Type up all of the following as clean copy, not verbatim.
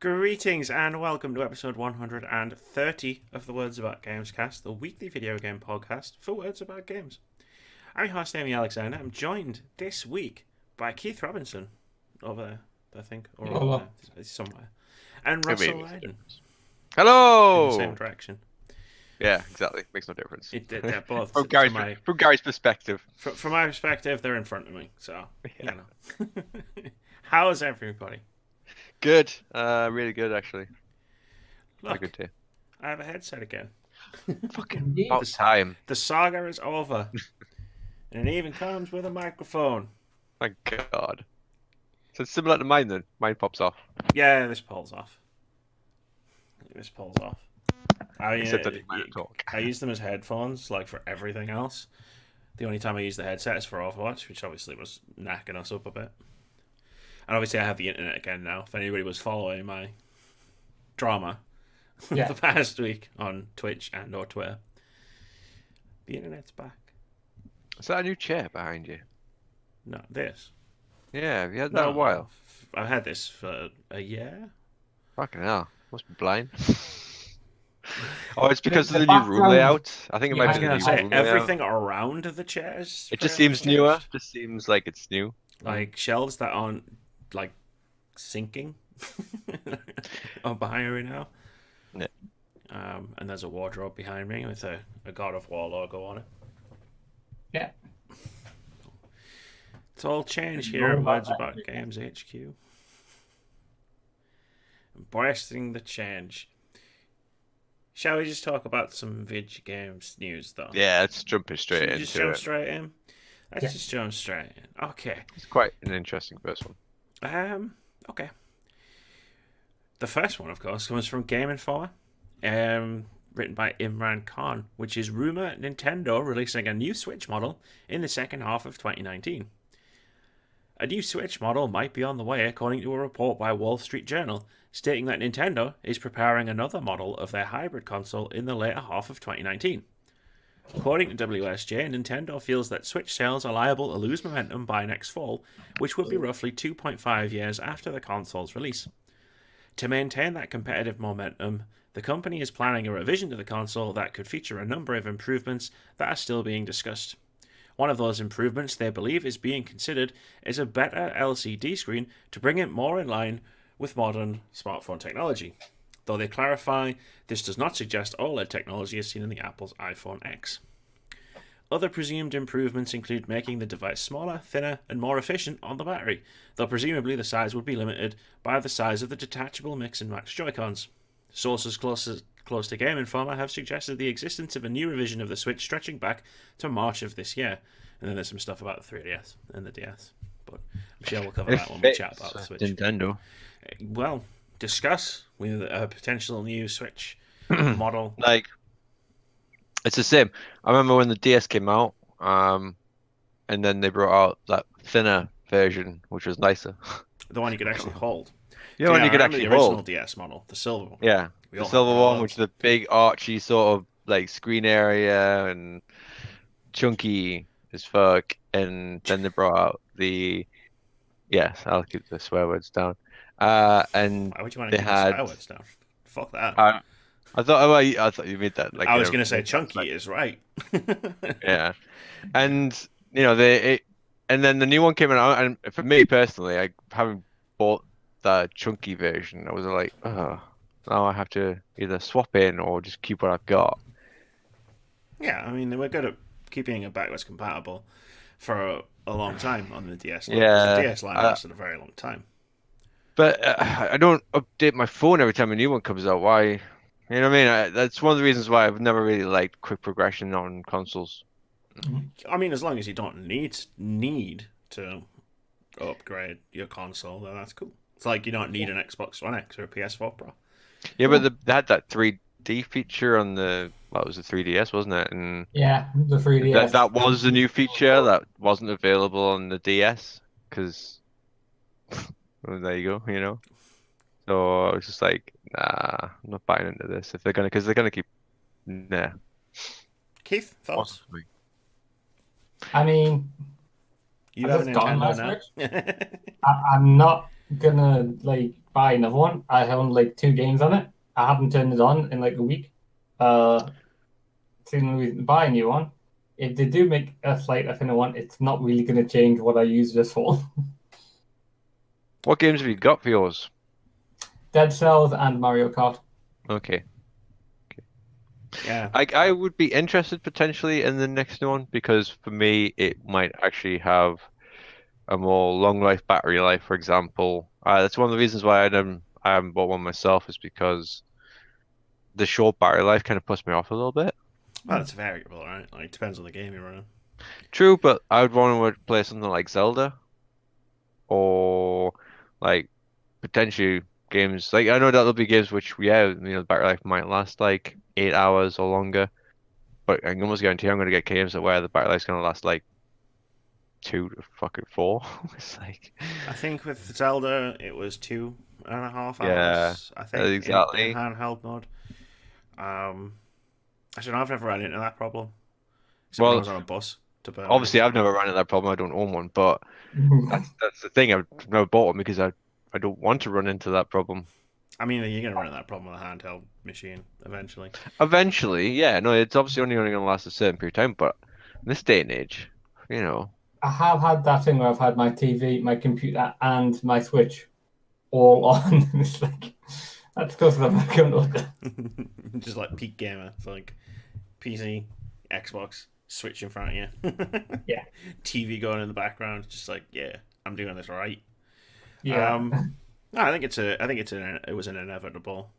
Greetings and welcome to episode 130 of the Words About Gamescast, the weekly video game podcast for words about games. I'm your host, Amy Alexander. I'm joined this week by Keith Robinson, over there, I think, or over there, it's somewhere, and Russell Ryden. Hello! In the same direction. Yeah, exactly. Makes no difference. They're both from Gary's perspective. From my perspective, they're in front of me, so, you know. How's everybody? Good. Really good, actually. Look, good day. I have a headset again. Fucking about time. The saga is over. And it even comes with a microphone. My God. So it's similar to mine then. Mine pops off. Yeah, this pulls off. I use them as headphones, like for everything else. The only time I use the headset is for Overwatch, which obviously was knacking us up a bit. And obviously I have the internet again now. If anybody was following my drama the past week on Twitch and or Twitter, the internet's back. Is that a new chair behind you? No, this. Yeah, have you had that a while? I've had this for a year. Fucking hell. Must be blind. Oh, it's because of the new room layout. I think it might be the new room layout. Everything around the chairs. It just seems newer. Just seems like it's new. Like shelves that aren't like sinking are behind me now. Yeah. And there's a wardrobe behind me with a God of War logo on it. Yeah. It's all changed here at Words About Games HQ. Embracing the change. Shall we just talk about some video games news, though? Yeah, let's jump straight into it. Just jump straight in? Let's just jump straight in. Okay. It's quite an interesting first one. Okay. The first one, of course, comes from Game Informer, written by Imran Khan, which is rumor Nintendo releasing a new Switch model in the second half of 2019. A new Switch model might be on the way, according to a report by Wall Street Journal, stating that Nintendo is preparing another model of their hybrid console in the later half of 2019. According to WSJ, Nintendo feels that Switch sales are liable to lose momentum by next fall, which would be roughly 2.5 years after the console's release. To maintain that competitive momentum, the company is planning a revision to the console that could feature a number of improvements that are still being discussed. One of those improvements they believe is being considered is a better LCD screen to bring it more in line with modern smartphone technology, though they clarify this does not suggest OLED technology as seen in the Apple's iPhone X. Other presumed improvements include making the device smaller, thinner, and more efficient on the battery, though presumably the size would be limited by the size of the detachable mix and match JoyCons. Sources close to Game Informer have suggested the existence of a new revision of the Switch stretching back to March of this year. And then there's some stuff about the 3DS and the DS. But I'm sure we'll cover that when we chat about the Switch. Nintendo. Well, discuss with a potential new Switch model. Like, it's the same. I remember when the DS came out, and then they brought out that thinner version, which was nicer. The one you could actually hold. Yeah, one you could actually hold. The original hold. DS model, the silver one. Yeah, the silver one, which is the big archy sort of like screen area and chunky as fuck. And then they brought out the I'll keep the swear words down. And why would you want to keep the swear words down? Fuck that. I thought you made that like. I was gonna say chunky is right. Yeah, and you know and then the new one came out, and for me personally, I haven't bought the chunky version. I was like, oh, now I have to either swap in or just keep what I've got. Yeah, I mean we're good at keeping it backwards compatible for a long time on the DS line. Yeah, the DS line lasted a very long time. But I don't update my phone every time a new one comes out. Why? You know what I mean? That's one of the reasons why I've never really liked quick progression on consoles. I mean, as long as you don't need to upgrade your console, then that's cool. It's like you don't need an Xbox One X or a PS4 Pro. Yeah, but they had that 3D feature on the... Well, it was the 3DS, wasn't it? And yeah, the 3DS. That was a new feature that wasn't available on the DS, because... well, there you go, you know? So I was just like, nah, I'm not buying into this if they're gonna, because they're gonna keep, nah. Keith, thoughts? I mean, you have a Nintendo now. I'm not gonna like buy another one. I own like 2 games on it. I haven't turned it on in like a week. Soon we buy a new one. If they do make a slight F1 one, it's not really gonna change what I use this for. What games have you got for yours? Dead Cells and Mario Kart. Okay. Yeah. I would be interested potentially in the next one because for me it might actually have a more long life battery life, for example. That's one of the reasons why I haven't bought one myself is because the short battery life kind of puts me off a little bit. Well, it's variable, right? Like, it depends on the game you're running. True, but I would want to play something like Zelda or like potentially games like I know that there'll be games which the battery life might last like 8 hours or longer, but I can almost guarantee I'm going to get games that where the battery life's going to last like 2 to 4. It's like I think with Zelda, it was 2.5 yeah, hours. I think in exactly. handheld mode. Actually, no, I've never run into that problem. Except when I Well, was on a bus to Birmingham. obviously I've never run into that problem. I don't own one, but that's the thing. I've never bought one because I don't want to run into that problem. I mean, you're going to run into that problem with a handheld machine eventually. Eventually, yeah, no, it's obviously only going to last a certain period of time, but in this day and age, you know. I have had that thing where I've had my TV, my computer, and my Switch all on. It's like that's close enough. I can't look. Just like peak gamer. It's like PC, Xbox, Switch in front of you. Yeah. TV going in the background. Just like, yeah, I'm doing this right. Yeah. No, it was an inevitable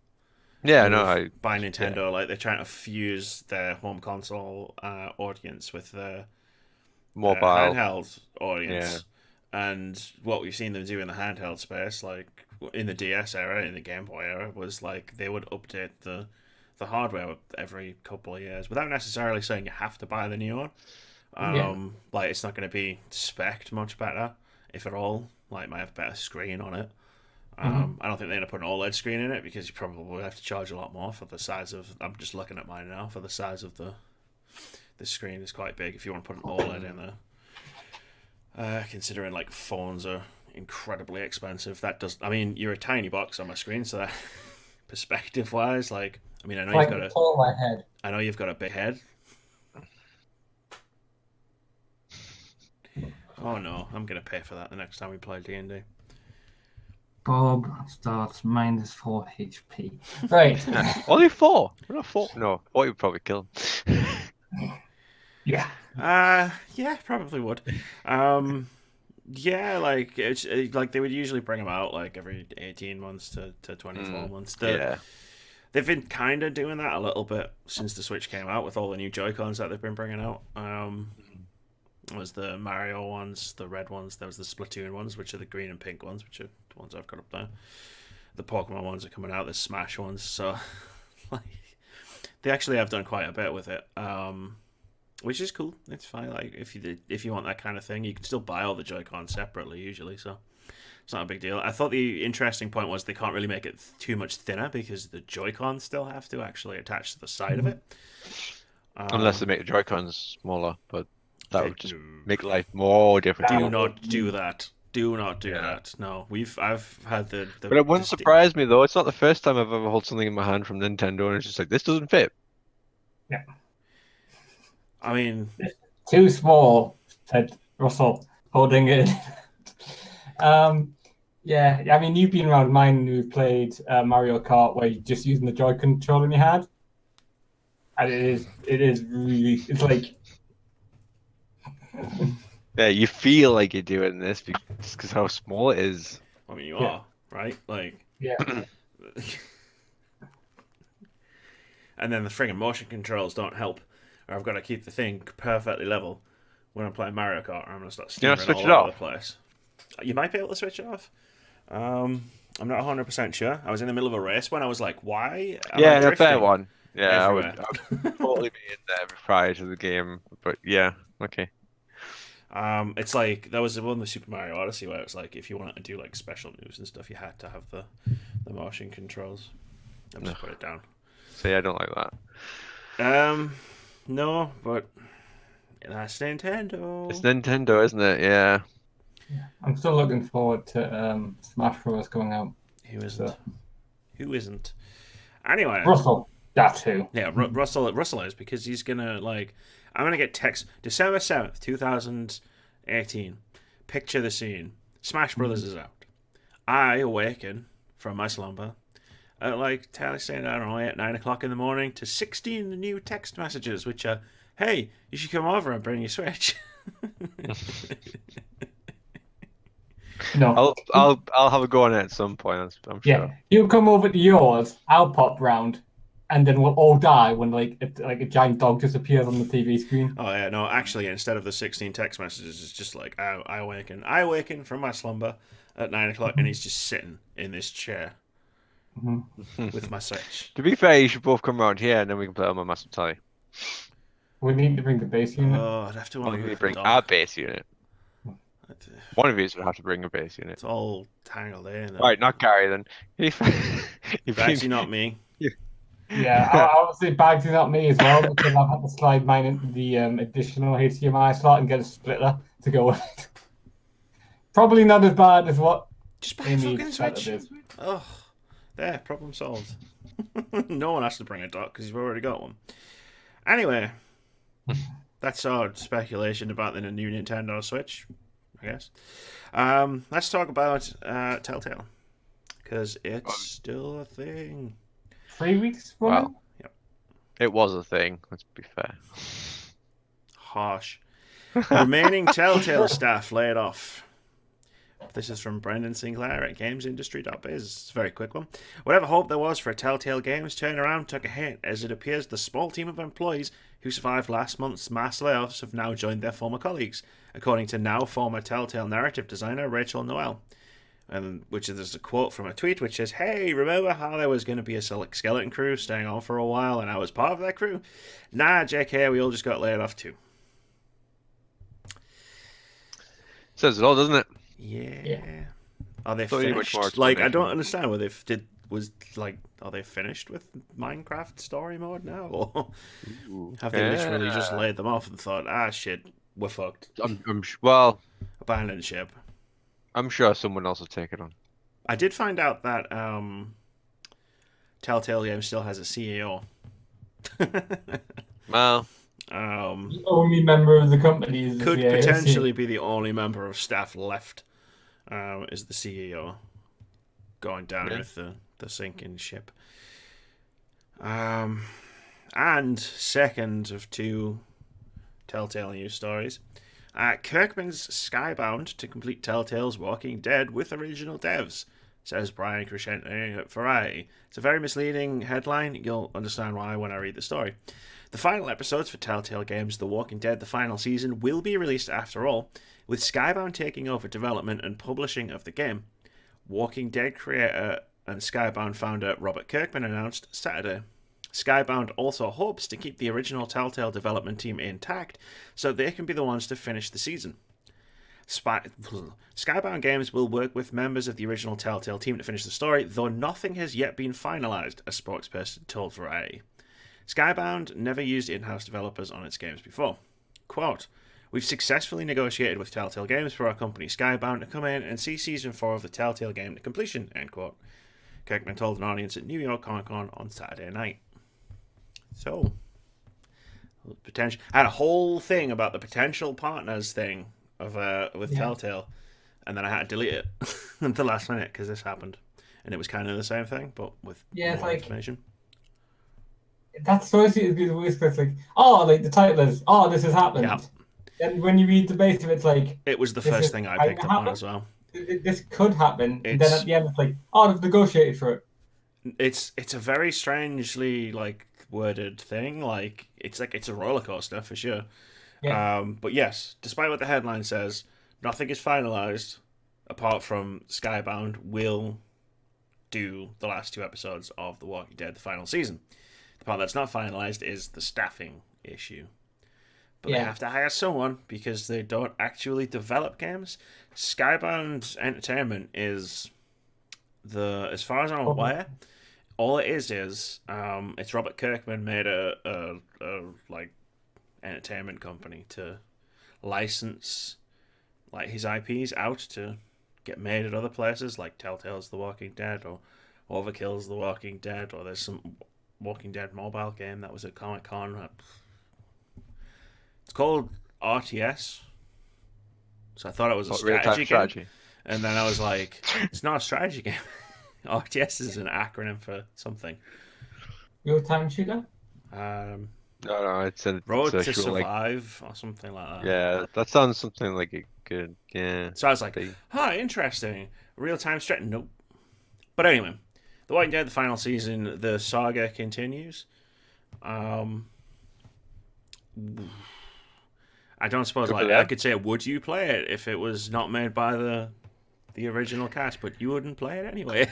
Yeah, move no, by Nintendo. Like they're trying to fuse their home console audience with their mobile. handheld audience. And what we've seen them do in the handheld space, like in the DS era, in the Game Boy era, was like they would update the hardware every couple of years without necessarily saying you have to buy the new one. Like it's not going to be spec'd much better, if at all. Like it might have a better screen on it. I don't think they're going to put an OLED screen in it because you probably have to charge a lot more for the size of. I'm just looking at mine now for the size of the screen is quite big if you want to put an OLED in there. Considering like phones are incredibly expensive, that does. I mean, you're a tiny box on my screen, so that perspective wise, like, I mean, I know like you've got a. pull my head. I know you've got a big head. Oh no, I'm gonna pay for that the next time we play D&D. Bob starts -4 HP. Right. Only 4. We're not 4. No, 4 would probably kill him. Yeah. Yeah, probably would. Yeah, like it's like they would usually bring them out like every 18 months to 24 months. They've been kind of doing that a little bit since the Switch came out with all the new JoyCons that they've been bringing out. Was the Mario ones, the red ones, there was the Splatoon ones, which are the green and pink ones, which are the ones I've got up there. The Pokemon ones are coming out, the Smash ones, so like they actually have done quite a bit with it. Which is cool. It's fine. Like if you want that kind of thing, you can still buy all the Joy-Cons separately usually, so it's not a big deal. I thought the interesting point was they can't really make it too much thinner because the Joy-Cons still have to actually attach to the side of it. Unless they make the Joy-Cons smaller, but that would just make life more difficult. Do not do that. Do not do that. No, I've had the But it wouldn't surprise me though. It's not the first time I've ever held something in my hand from Nintendo and it's just like this doesn't fit. Yeah. I mean, too small, said Russell, holding it. Yeah, I mean, you've been around mine who've played Mario Kart where you're just using the Joy control in your hand. And it is really, it's like... Yeah, you feel like you're doing this because how small it is. I mean, you are, right? Like, yeah. And then the friggin' motion controls don't help. Or I've got to keep the thing perfectly level when I'm playing Mario Kart, or I'm going to start steering all over the place. You might be able to switch it off. I'm not 100% sure. I was in the middle of a race when I was like, why? Yeah, a fair one. Yeah, I everywhere? would totally be in there prior to the game. But yeah, okay. It's like that was the one with Super Mario Odyssey where it's like if you wanted to do like special moves and stuff, you had to have the motion controls. I'll just put it down. See, I don't like that. No, but that's Nintendo. It's Nintendo, isn't it? Yeah. I'm still looking forward to Smash Bros. Coming out. Who isn't? So. Who isn't? Anyway, Russell, that too. yeah, Russell is, because he's gonna I'm gonna get text December 7th, 2018. Picture the scene. Smash Brothers is out. I awaken from my slumber at saying, I don't know, 8, 9 o'clock in the morning to 16 new text messages, which are, hey, you should come over and bring your Switch. No, I'll have a go on it at some point. I'm sure. yeah, you come over to yours. I'll pop round, and then we'll all die when a giant dog just appears on the TV screen. Oh yeah, no, actually, instead of the 16 text messages, it's just like I awaken from my slumber at 9 o'clock, and he's just sitting in this chair with my Switch. To be fair, you should both come around here, and then we can play on my massive telly. We need to bring the base unit. Oh, I'd have to Or you bring our base unit. One of you would have to bring a base unit. It's all tangled in. Right, not Gary then. It's actually not me. Yeah, I would say Bagsy not me as well, because I've had to slide mine into the additional HDMI slot and get a splitter to go with it. Probably not as bad as what Just buy a Amy fucking said Switch. it is. Oh, there, problem solved. No one has to bring a dock because you've already got one. Anyway, that's our speculation about the new Nintendo Switch, I guess. Let's talk about Telltale, because it's still a thing. 3 weeks from it? Yep. It was a thing, let's be fair. Harsh. Remaining Telltale staff laid off. This is from Brendan Sinclair at GamesIndustry.biz. It's a very quick one. Whatever hope there was for a Telltale Games turnaround took a hit, as it appears the small team of employees who survived last month's mass layoffs have now joined their former colleagues, according to now former Telltale narrative designer Rachel Noel. And which is a quote from a tweet which says, "Hey, remember how there was going to be a skeleton crew staying on for a while and I was part of that crew? Nah, JK, we all just got laid off too." Says it all, doesn't it? Yeah. Are they Don't need much finished? more I explanation. don't understand what are they finished with Minecraft story mode now? Or have they literally just laid them off and thought, shit, we're fucked. Well, Abandoned ship. I'm sure someone else will take it on. I did find out that Telltale Games still has a CEO. Well, The only member of the company is the could CAC. potentially be the only member of staff left, is the CEO going down with the sinking ship. And second of two Telltale news stories, Kirkman's Skybound to complete Telltale's Walking Dead with original devs, says Brian Crescente at Variety. It's a very misleading headline. You'll understand why when I read the story. The final episodes for Telltale Games' The Walking Dead, the final season, will be released after all, with Skybound taking over development and publishing of the game. Walking Dead creator and Skybound founder Robert Kirkman announced Saturday. Skybound also hopes to keep the original Telltale development team intact so they can be the ones to finish the season. Skybound Games will work with members of the original Telltale team to finish the story, though nothing has yet been finalized, a spokesperson told Variety. Skybound never used in-house developers on its games before. Quote, "We've successfully negotiated with Telltale Games for our company Skybound to come in and see Season 4 of the Telltale game to completion," end quote. Kirkman told an audience at New York Comic Con on Saturday night. So, potential. I had a whole thing about the potential partners thing of with Telltale, and then I had to delete it at the last minute because this happened, and it was kind of the same thing, but with more information. That's so easy. It's like, the title is, this has happened. Yeah. And when you read the base of it, it's like, it was the first thing I picked up on as well. This could happen. And then at the end, it's like, they've negotiated for it. It's a very strangely worded thing. It's a roller coaster for sure. Yeah. But yes, despite what the headline says, nothing is finalized apart from Skybound will do the last 2 episodes of The Walking Dead, the final season. The part that's not finalized is the staffing issue. But they have to hire someone because they don't actually develop games. Skybound Entertainment is as far as I'm aware, all it is it's Robert Kirkman made a entertainment company to license like his IPs out to get made at other places, like Telltale's The Walking Dead or Overkill's The Walking Dead, or there's some Walking Dead mobile game that was at Comic Con. It's called RTS, so I thought it was a strategy game, and then I was like, it's not a strategy game. RTS is an acronym for something. Real-time shooter? No, it's a Road it's to actual, Survive or something like that. Yeah, that sounds something like it could. Yeah. So I was like, interesting. Real-time strategy. Nope. But anyway, The Walking Dead, the final season, the saga continues. I don't suppose I could say, would you play it if it was not made by the original cast? But you wouldn't play it anyway.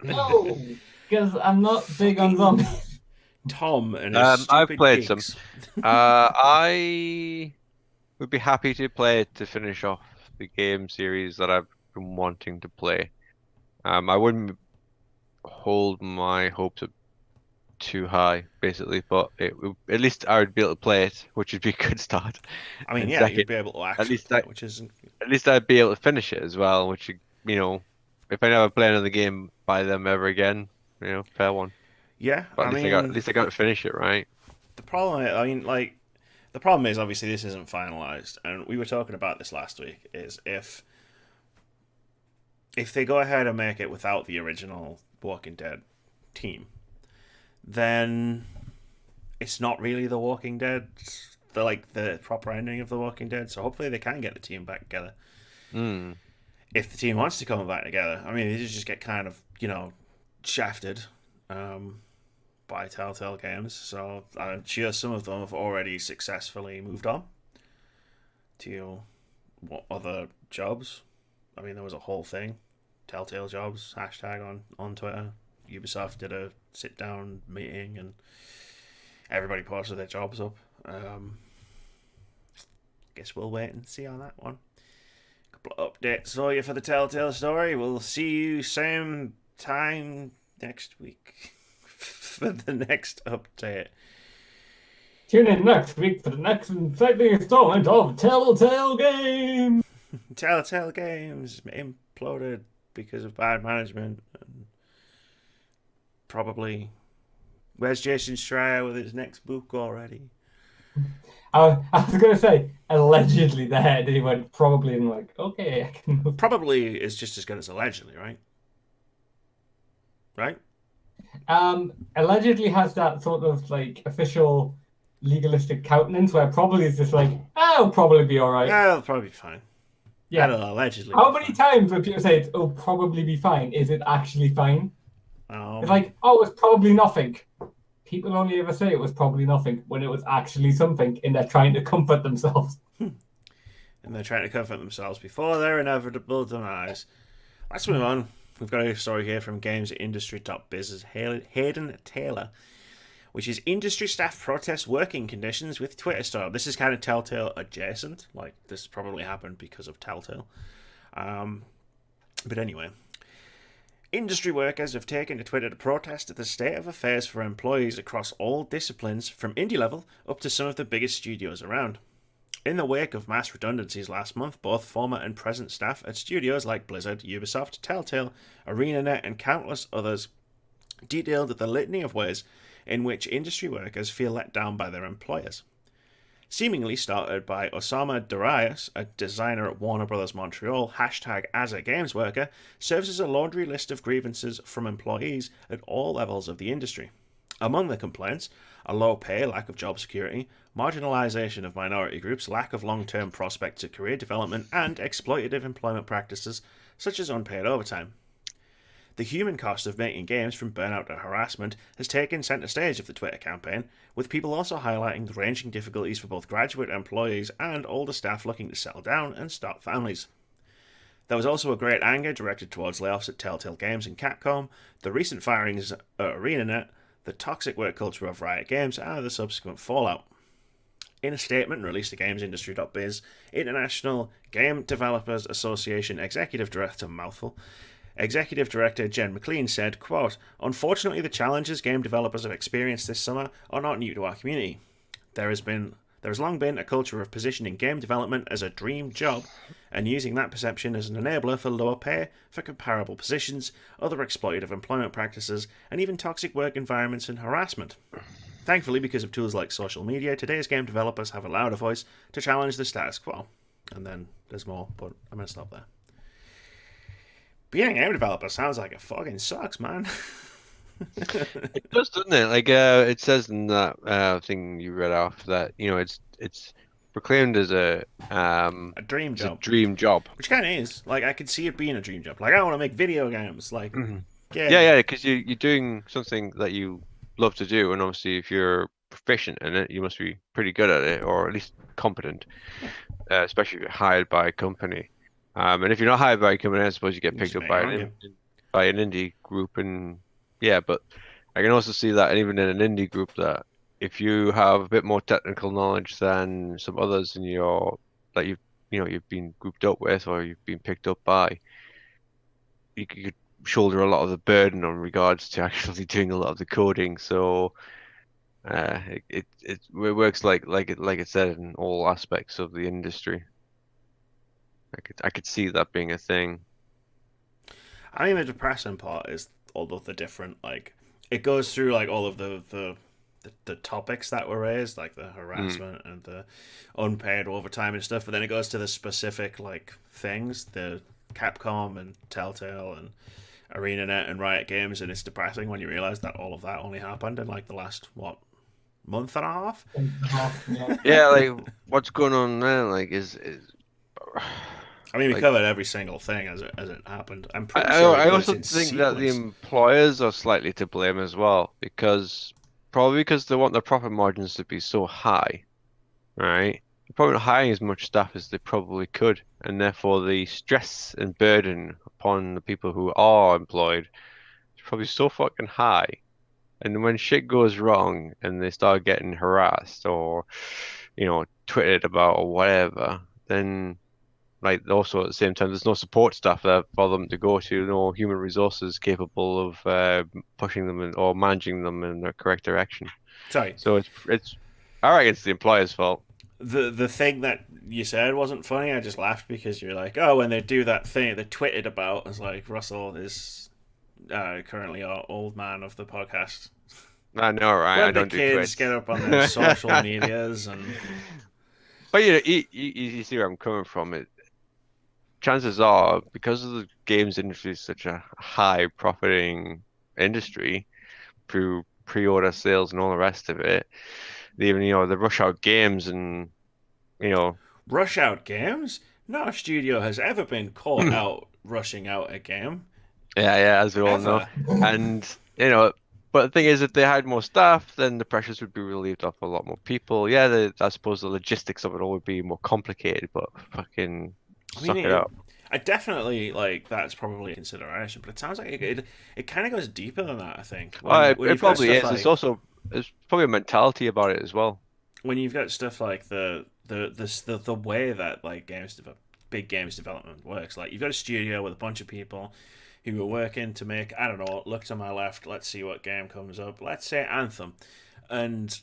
No, because I'm not big on zombies. Tom and his I've played gigs. some. I would be happy to play it to finish off the game series that I've been wanting to play. I wouldn't hold my hopes up too high, basically, but at least I would be able to play it, which would be a good start. I mean, And yeah, second, you'd be able to actually play it, which isn't... At least I'd be able to finish it as well, which, you know, if I never play another game by them ever again, you know, fair one. Yeah, But at least I got to finish it, right? The problem is obviously this isn't finalized, and we were talking about this last week. Is if they go ahead and make it without the original Walking Dead team, then it's not really The Walking Dead. The proper ending of The Walking Dead. So hopefully they can get the team back together. If the team wants to come back together, I mean, they just get kind of shafted. By Telltale Games, so I'm sure some of them have already successfully moved on to what other jobs. I mean, there was a whole thing, Telltale jobs hashtag on Twitter. Ubisoft did a sit down meeting and everybody posted their jobs up. Guess we'll wait and see on that one. Couple of updates for you for the Telltale story. We'll see you same time next week for the next update. Tune in next week for the next exciting installment of Telltale Games. Telltale Games imploded because of bad management. And probably, where's Jason Schreier with his next book already? I was going to say, allegedly there, then he went probably and like, okay, I can move. Probably is just as good as allegedly, right? Right? Allegedly has that sort of like official legalistic countenance where probably is just like, it'll probably be all right. Yeah, it'll probably be fine. Yeah. Allegedly. How many times when people say it'll probably be fine, is it actually fine? It's like, it's probably nothing. People only ever say it was probably nothing when it was actually something, and they're trying to comfort themselves. And they're trying to comfort themselves before their inevitable demise. Let's move on. We've got a story here from gamesindustry.biz's Hayden Taylor, which is industry staff protest working conditions with Twitter Store. This is kind of Telltale adjacent. Like, this probably happened because of Telltale. But anyway. Industry workers have taken to Twitter to protest the state of affairs for employees across all disciplines, from indie level up to some of the biggest studios around. In the wake of mass redundancies last month, both former and present staff at studios like Blizzard, Ubisoft, Telltale, ArenaNet, and countless others detailed the litany of ways in which industry workers feel let down by their employers. Seemingly started by Osama Darius, a designer at Warner Bros. Montreal, hashtag as a games worker, serves as a laundry list of grievances from employees at all levels of the industry. Among the complaints, a low pay, lack of job security, marginalisation of minority groups, lack of long-term prospects of career development, and exploitative employment practices such as unpaid overtime. The human cost of making games, from burnout to harassment, has taken centre stage of the Twitter campaign, with people also highlighting the ranging difficulties for both graduate employees and older staff looking to settle down and start families. There was also a great anger directed towards layoffs at Telltale Games and Capcom, the recent firings at ArenaNet, the toxic work culture of Riot Games, and the subsequent fallout. In a statement released to GamesIndustry.biz, International Game Developers Association Executive Director Jen McLean said, quote, "Unfortunately, the challenges game developers have experienced this summer are not new to our community. There has long been a culture of positioning game development as a dream job and using that perception as an enabler for lower pay for comparable positions, other exploitative employment practices, and even toxic work environments and harassment. Thankfully, because of tools like social media, today's game developers have a louder voice to challenge the status quo. And then there's more, but I'm going to stop there. Being a game developer sounds like it fucking sucks, man. It does, doesn't it? Like it says in that thing you read off that it's proclaimed as a dream job. A dream job, which kind of is. Like I could see it being a dream job. Like I want to make video games. Like yeah, because you're doing something that you love to do, and obviously if you're proficient in it, you must be pretty good at it, or at least competent. Especially if you're hired by a company. And if you're not hired by a company, I suppose you get picked up by an indie group, and yeah, but I can also see that even in an indie group that if you have a bit more technical knowledge than some others in that you've been grouped up with or you've been picked up by, you could shoulder a lot of the burden on regards to actually doing a lot of the coding. So it works like it said in all aspects of the industry. I could see that being a thing. I mean, the depressing part is all of the different, like, it goes through like all of the topics that were raised, like the harassment and the unpaid overtime and stuff, but then it goes to the specific like things, the Capcom and Telltale and ArenaNet and Riot Games, and it's depressing when you realize that all of that only happened in like the last month and a half. Yeah, like what's going on there? Like is. I mean, we like, covered every single thing as it happened. I'm pretty sure. I also think that the employers are slightly to blame as well, because they want their profit margins to be so high, right? They're probably not hiring as much staff as they probably could, and therefore the stress and burden upon the people who are employed is probably so fucking high. And when shit goes wrong and they start getting harassed or, tweeted about or whatever, then. Like also at the same time, there's no support staff there for them to go to, no human resources capable of pushing them or managing them in the correct direction. Sorry. So it's I reckon it's the employer's fault. The thing that you said wasn't funny. I just laughed because you're like, oh, when they do that thing they tweeted about, it's like Russell is currently our old man of the podcast. I know, right? When I don't the kids get up on their social medias and. But you see where I'm coming from. Chances are, because of the games industry is such a high profiting industry through pre-order sales and all the rest of it, even the rush out games and rush out games. No studio has ever been caught out rushing out a game. Yeah, as we all know. And but the thing is, if they had more staff, then the pressures would be relieved off a lot more people. Yeah, I suppose the logistics of it all would be more complicated, but fucking. Suck it up. I definitely that's probably a consideration, but it sounds like it kind of goes deeper than that. I think. It probably is. It's probably a mentality about it as well. When you've got stuff like the way that big games development works, like you've got a studio with a bunch of people who are working to make, I don't know, look to my left, let's see what game comes up. Let's say Anthem, and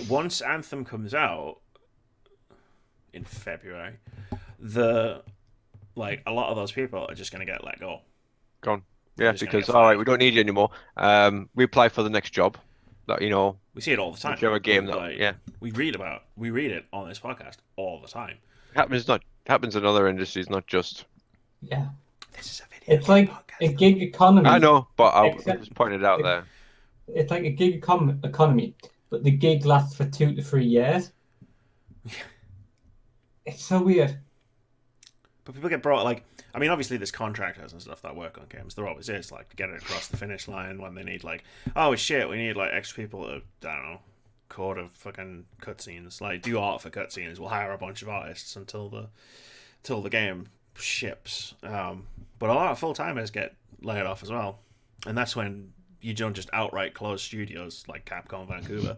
once Anthem comes out in February. A lot of those people are just going to get let go. Gone. Yeah, because all right, we don't need you anymore. We apply for the next job. That we see it all the time. Whichever game we read it on this podcast all the time. It happens in other industries, not just. Yeah. This is a video. It's like a gig economy. I know, but I just pointed out there. It's like a gig economy, but the gig lasts for 2 to 3 years. It's so weird. But people get brought obviously there's contractors and stuff that work on games. There always is, to get it across the finish line when they need oh shit, we need extra people to, I don't know, code of fucking cutscenes, do art for cutscenes. We'll hire a bunch of artists until the game ships. But a lot of full timers get laid off as well, and that's when you don't just outright close studios like Capcom Vancouver.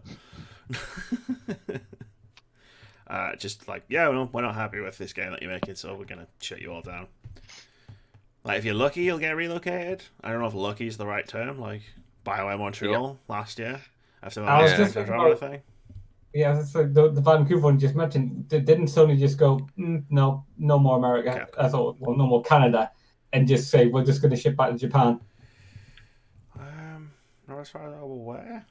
We're not happy with this game that you're making, so we're gonna shut you all down. If you're lucky, you'll get relocated. I don't know if lucky is the right term. BioWare Montreal last year after I was just thinking about, thing. Yeah, it's like the Vancouver one you just mentioned. Didn't Sony just go, no more America, well, no more Canada, and just say we're just going to ship back to Japan? Not as far as I'm aware.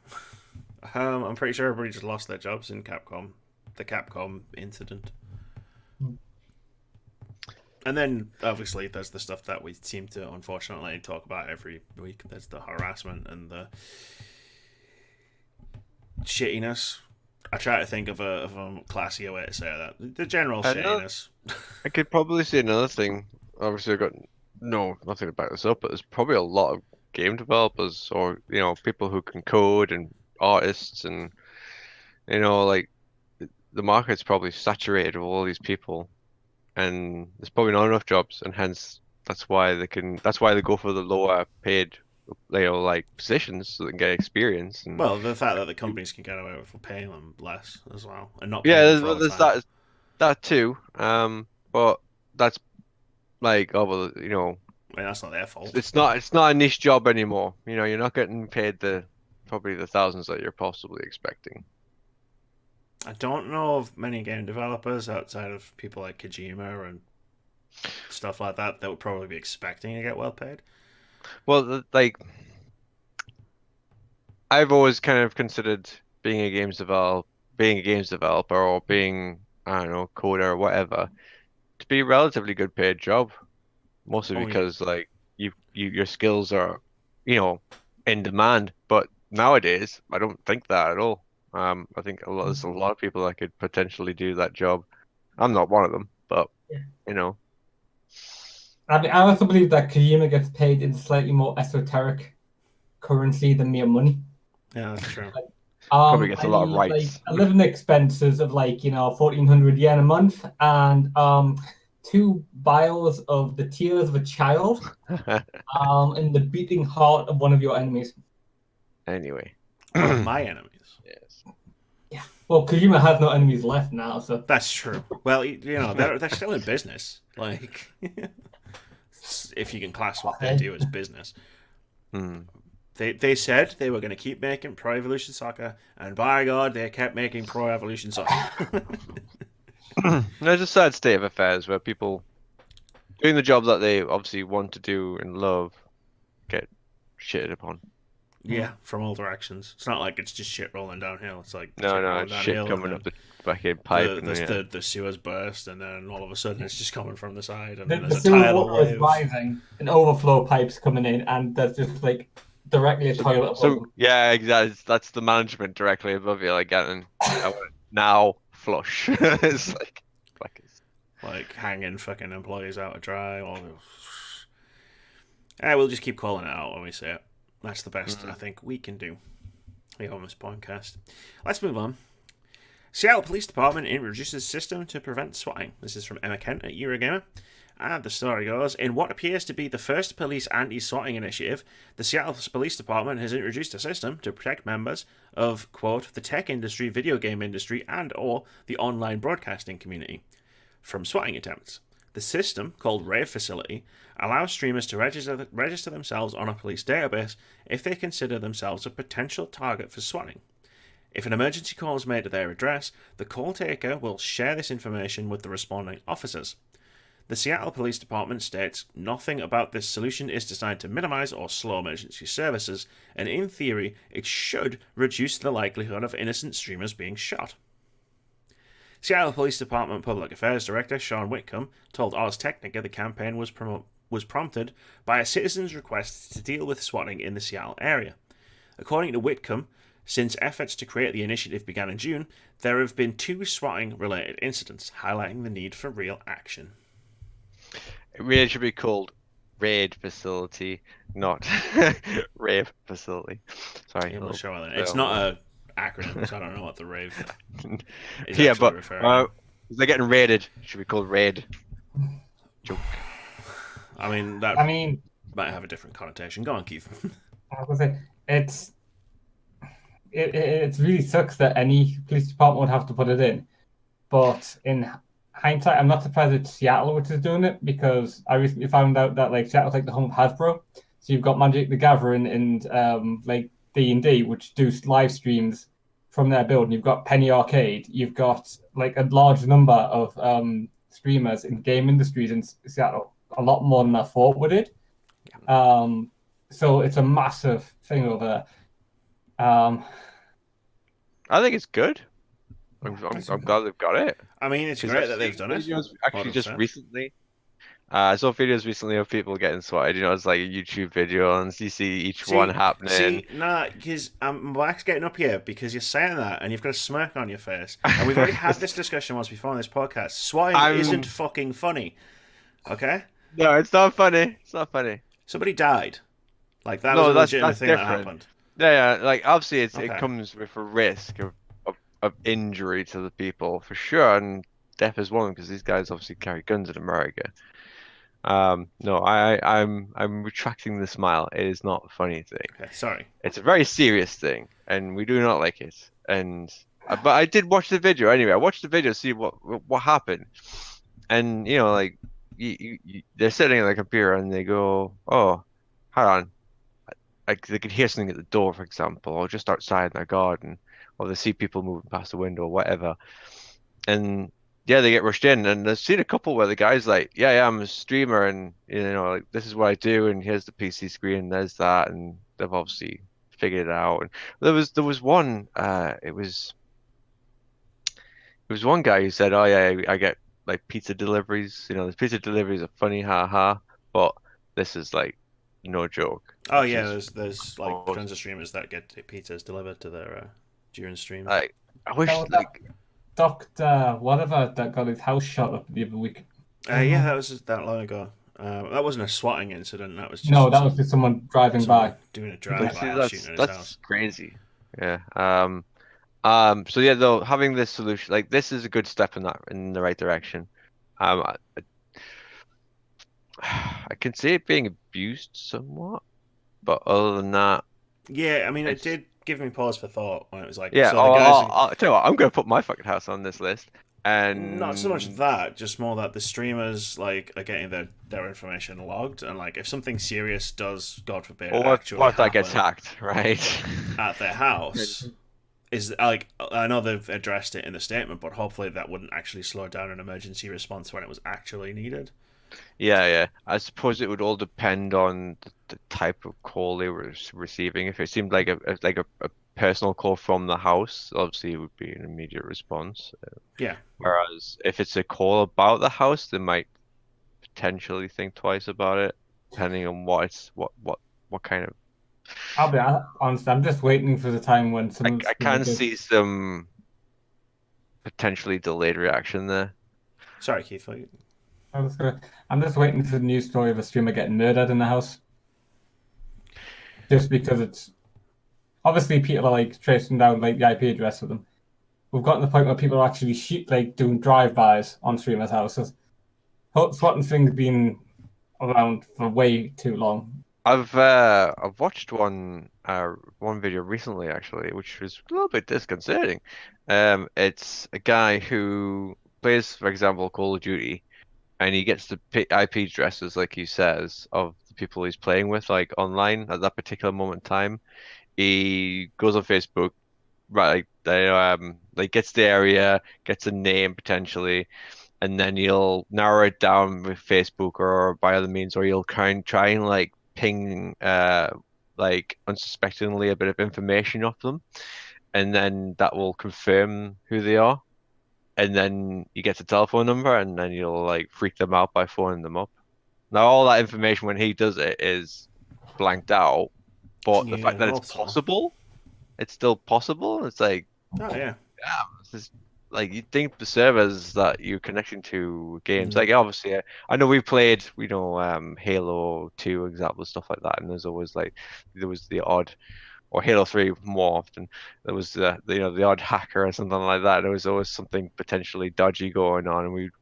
I'm pretty sure everybody just lost their jobs in Capcom, the Capcom incident. And then, obviously, there's the stuff that we seem to, unfortunately, talk about every week. There's the harassment and the shittiness. I try to think of a classier way to say that. The general shittiness. I could probably say another thing. Obviously, I've got nothing to back this up, but there's probably a lot of game developers or, people who can code and artists and, like the market's probably saturated with all these people and there's probably not enough jobs, and hence that's why they go for the lower paid positions so they can get experience. And well, the fact that the companies can get away with paying them less as well and not paying them for there's that too. But that's like, oh well, I mean, that's not their fault. It's not a niche job anymore. You're not getting paid probably the thousands that you're possibly expecting. I don't know of many game developers outside of people like Kojima and stuff like that would probably be expecting to get well paid. Well, I've always kind of considered being a games developer or being, I don't know, coder or whatever, to be a relatively good paid job, mostly because your skills are, in demand. But nowadays, I don't think that at all. I think there's a lot of people that could potentially do that job. I'm not one of them, but I mean, I also believe that Kojima gets paid in slightly more esoteric currency than mere money. Yeah, that's true. Probably gets a lot of rights. Living expenses of 1,400 yen a month, and 2 vials of the tears of a child, and the beating heart of one of your enemies. Anyway, my enemies. Yes. Yeah. Well, Kojima has no enemies left now, so that's true. Well, they're still in business. Like, if you can class what they do as business. They said they were going to keep making Pro Evolution Soccer, and by God, they kept making Pro Evolution Soccer. There's a sad state of affairs where people doing the job that they obviously want to do and love get shitted upon. Yeah, from all directions. It's not like it's just shit rolling downhill. It's like it's shit coming up the fucking pipe. The sewers burst, and then all of a sudden it's just coming from the side, and the sewer water is rising, and overflow pipes coming in, and there's just directly a toilet. So yeah, exactly. That's the management directly above you, getting now flush. It's like hanging fucking employees out to dry. We'll just keep calling it out when we say it. That's the best I think we can do here on this podcast. Let's move on. Seattle Police Department introduces system to prevent swatting. This is from Emma Kent at Eurogamer. And the story goes, in what appears to be the first police anti-swatting initiative, the Seattle Police Department has introduced a system to protect members of, quote, the tech industry, video game industry, and or the online broadcasting community from swatting attempts. The system, called Rave Facility, allows streamers to register themselves on a police database if they consider themselves a potential target for swatting. If an emergency call is made to their address, the call taker will share this information with the responding officers. The Seattle Police Department states nothing about this solution is designed to minimize or slow emergency services, and in theory, it should reduce the likelihood of innocent streamers being shot. Seattle Police Department Public Affairs Director Sean Whitcomb told Ars Technica the campaign was prompted by a citizen's request to deal with swatting in the Seattle area. According to Whitcomb, since efforts to create the initiative began in June, there have been 2 swatting-related incidents, highlighting the need for real action. It really should be called Raid Facility, not Rave Facility. Sorry. It's not an acronym, so I don't know what the Rave is. Yeah, but they're getting raided. It should be called Raid. Joke. I mean, might have a different connotation. Go on, Keith. I was gonna say, it really sucks that any police department would have to put it in, but in hindsight, I'm not surprised it's Seattle which is doing it, because I recently found out that Seattle's the home of Hasbro. So you've got Magic the Gathering and D&D, which do live streams from their build. And you've got Penny Arcade. You've got like a large number of streamers in game industries in Seattle. A lot more than I thought we did. So it's a massive thing over there. I think it's good. I'm glad they've got it. I mean, it's great that they've done it. Actually, just recently, I saw videos recently of people getting swatted. It's like a YouTube video, and you see each one happening. Because my back's getting up here because you're saying that, and you've got a smirk on your face. And we've already had this discussion once before on this podcast. Swatting isn't fucking funny. Okay? No, it's not funny. It's not funny. Somebody died. Like, that was a legitimate thing different. that happened. Yeah. Like, obviously, it comes with a risk of injury to the people, for sure, and death is one, because these guys obviously carry guns in America. No, I'm retracting the smile. It is not a funny thing. Okay, sorry. It's a very serious thing, and we do not like it. But I did watch the video anyway. I watched the video to see what happened, and like they're sitting at the computer and they go, "Oh, hold on." Like they could hear something at the door, for example, or just outside in their garden, or they see people moving past the window or whatever. And yeah, they get rushed in, and I've seen a couple where the guy's like, yeah, I'm a streamer, and like this is what I do, and here's the PC screen, there's that, and they've obviously figured it out. And there was one, it was one guy who said, oh yeah, I get like pizza deliveries, the pizza deliveries are funny, haha, but this is like no joke. Oh yeah, there's like tons of streamers that get pizzas delivered to their during streams. I wish Doctor whatever that got his house shot up the other week. Yeah, that was that long ago. That wasn't a swatting incident. That was just that was just someone driving by doing a drive-by shooting at his house. That's crazy. Yeah. So yeah, though, having this solution, like, this is a good step in the right direction. I can see it being abused somewhat, but other than that, yeah, I mean, it did give me pause for thought when it was like, yeah. so the guys I'll tell you what, I'm gonna put my fucking house on this list, and not so much that, just more that the streamers like are getting their information logged, and like if something serious does, God forbid, what if that gets hacked, right, at their house. Is like, I know they've addressed it in the statement, but hopefully that wouldn't actually slow down an emergency response when it was actually needed. Yeah. I suppose it would all depend on the type of call they were receiving. If it seemed like a personal call from the house, obviously it would be an immediate response. Yeah. Whereas if it's a call about the house, they might potentially think twice about it, depending on what kind of. I'll be honest, I'm just waiting for the time when someone. I can see some potentially delayed reaction there. Sorry, Keith. I'm just waiting for the news story of a streamer getting murdered in the house. Just because it's obviously people are like tracing down like the IP address of them. We've gotten to the point where people are actually doing drive-bys on streamers' houses. Swatting things been around for way too long. I've watched one video recently, actually, which was a little bit disconcerting. It's a guy who plays, for example, Call of Duty, and he gets the IP addresses, like he says, of the people he's playing with, like online at that particular moment in time. He goes on Facebook, right? Like gets the area, gets a name potentially, and then he'll narrow it down with Facebook or by other means, or he'll try and like ping like unsuspectingly a bit of information off them, and then that will confirm who they are, and then you get a telephone number, and then you'll like freak them out by phoning them up. Now all that information when he does it is blanked out, but the fact that it's possible, it's still possible. It's like, oh yeah, this is like, you'd think the servers that you're connecting to games, like obviously I know we played, Halo 2 example, stuff like that, and there was the odd, or Halo 3 more often, there was the odd hacker or something like that. There was always something potentially dodgy going on, and we'd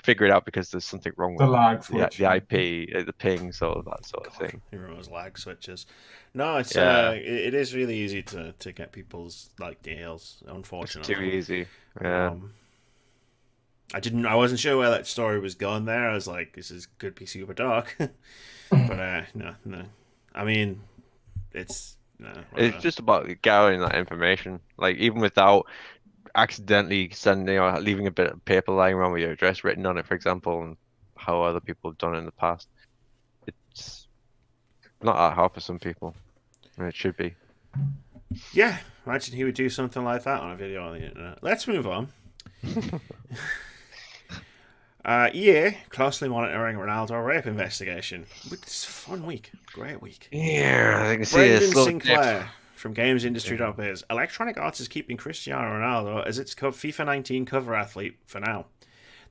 figure it out because there's something wrong with the IP, the ping, so that sort of thing. Everyone was lag switches. No, it's it is really easy to get people's like deals. Unfortunately, it's too easy. Yeah. I wasn't sure where that story was going there. I was like, this could be super dark, but no. I mean, it's No, It's just about gathering that information, like even without accidentally sending or leaving a bit of paper lying around with your address written on it, for example, and how other people have done it in the past. It's not that hard for some people, and it should be. Yeah, imagine he would do something like that on a video on the internet. Let's move on. EA closely monitoring Ronaldo rape investigation. It's a fun week. Great week. Yeah, I can see Brendan this Sinclair from GamesIndustry.biz. Electronic Arts is keeping Cristiano Ronaldo as its FIFA 19 cover athlete for now.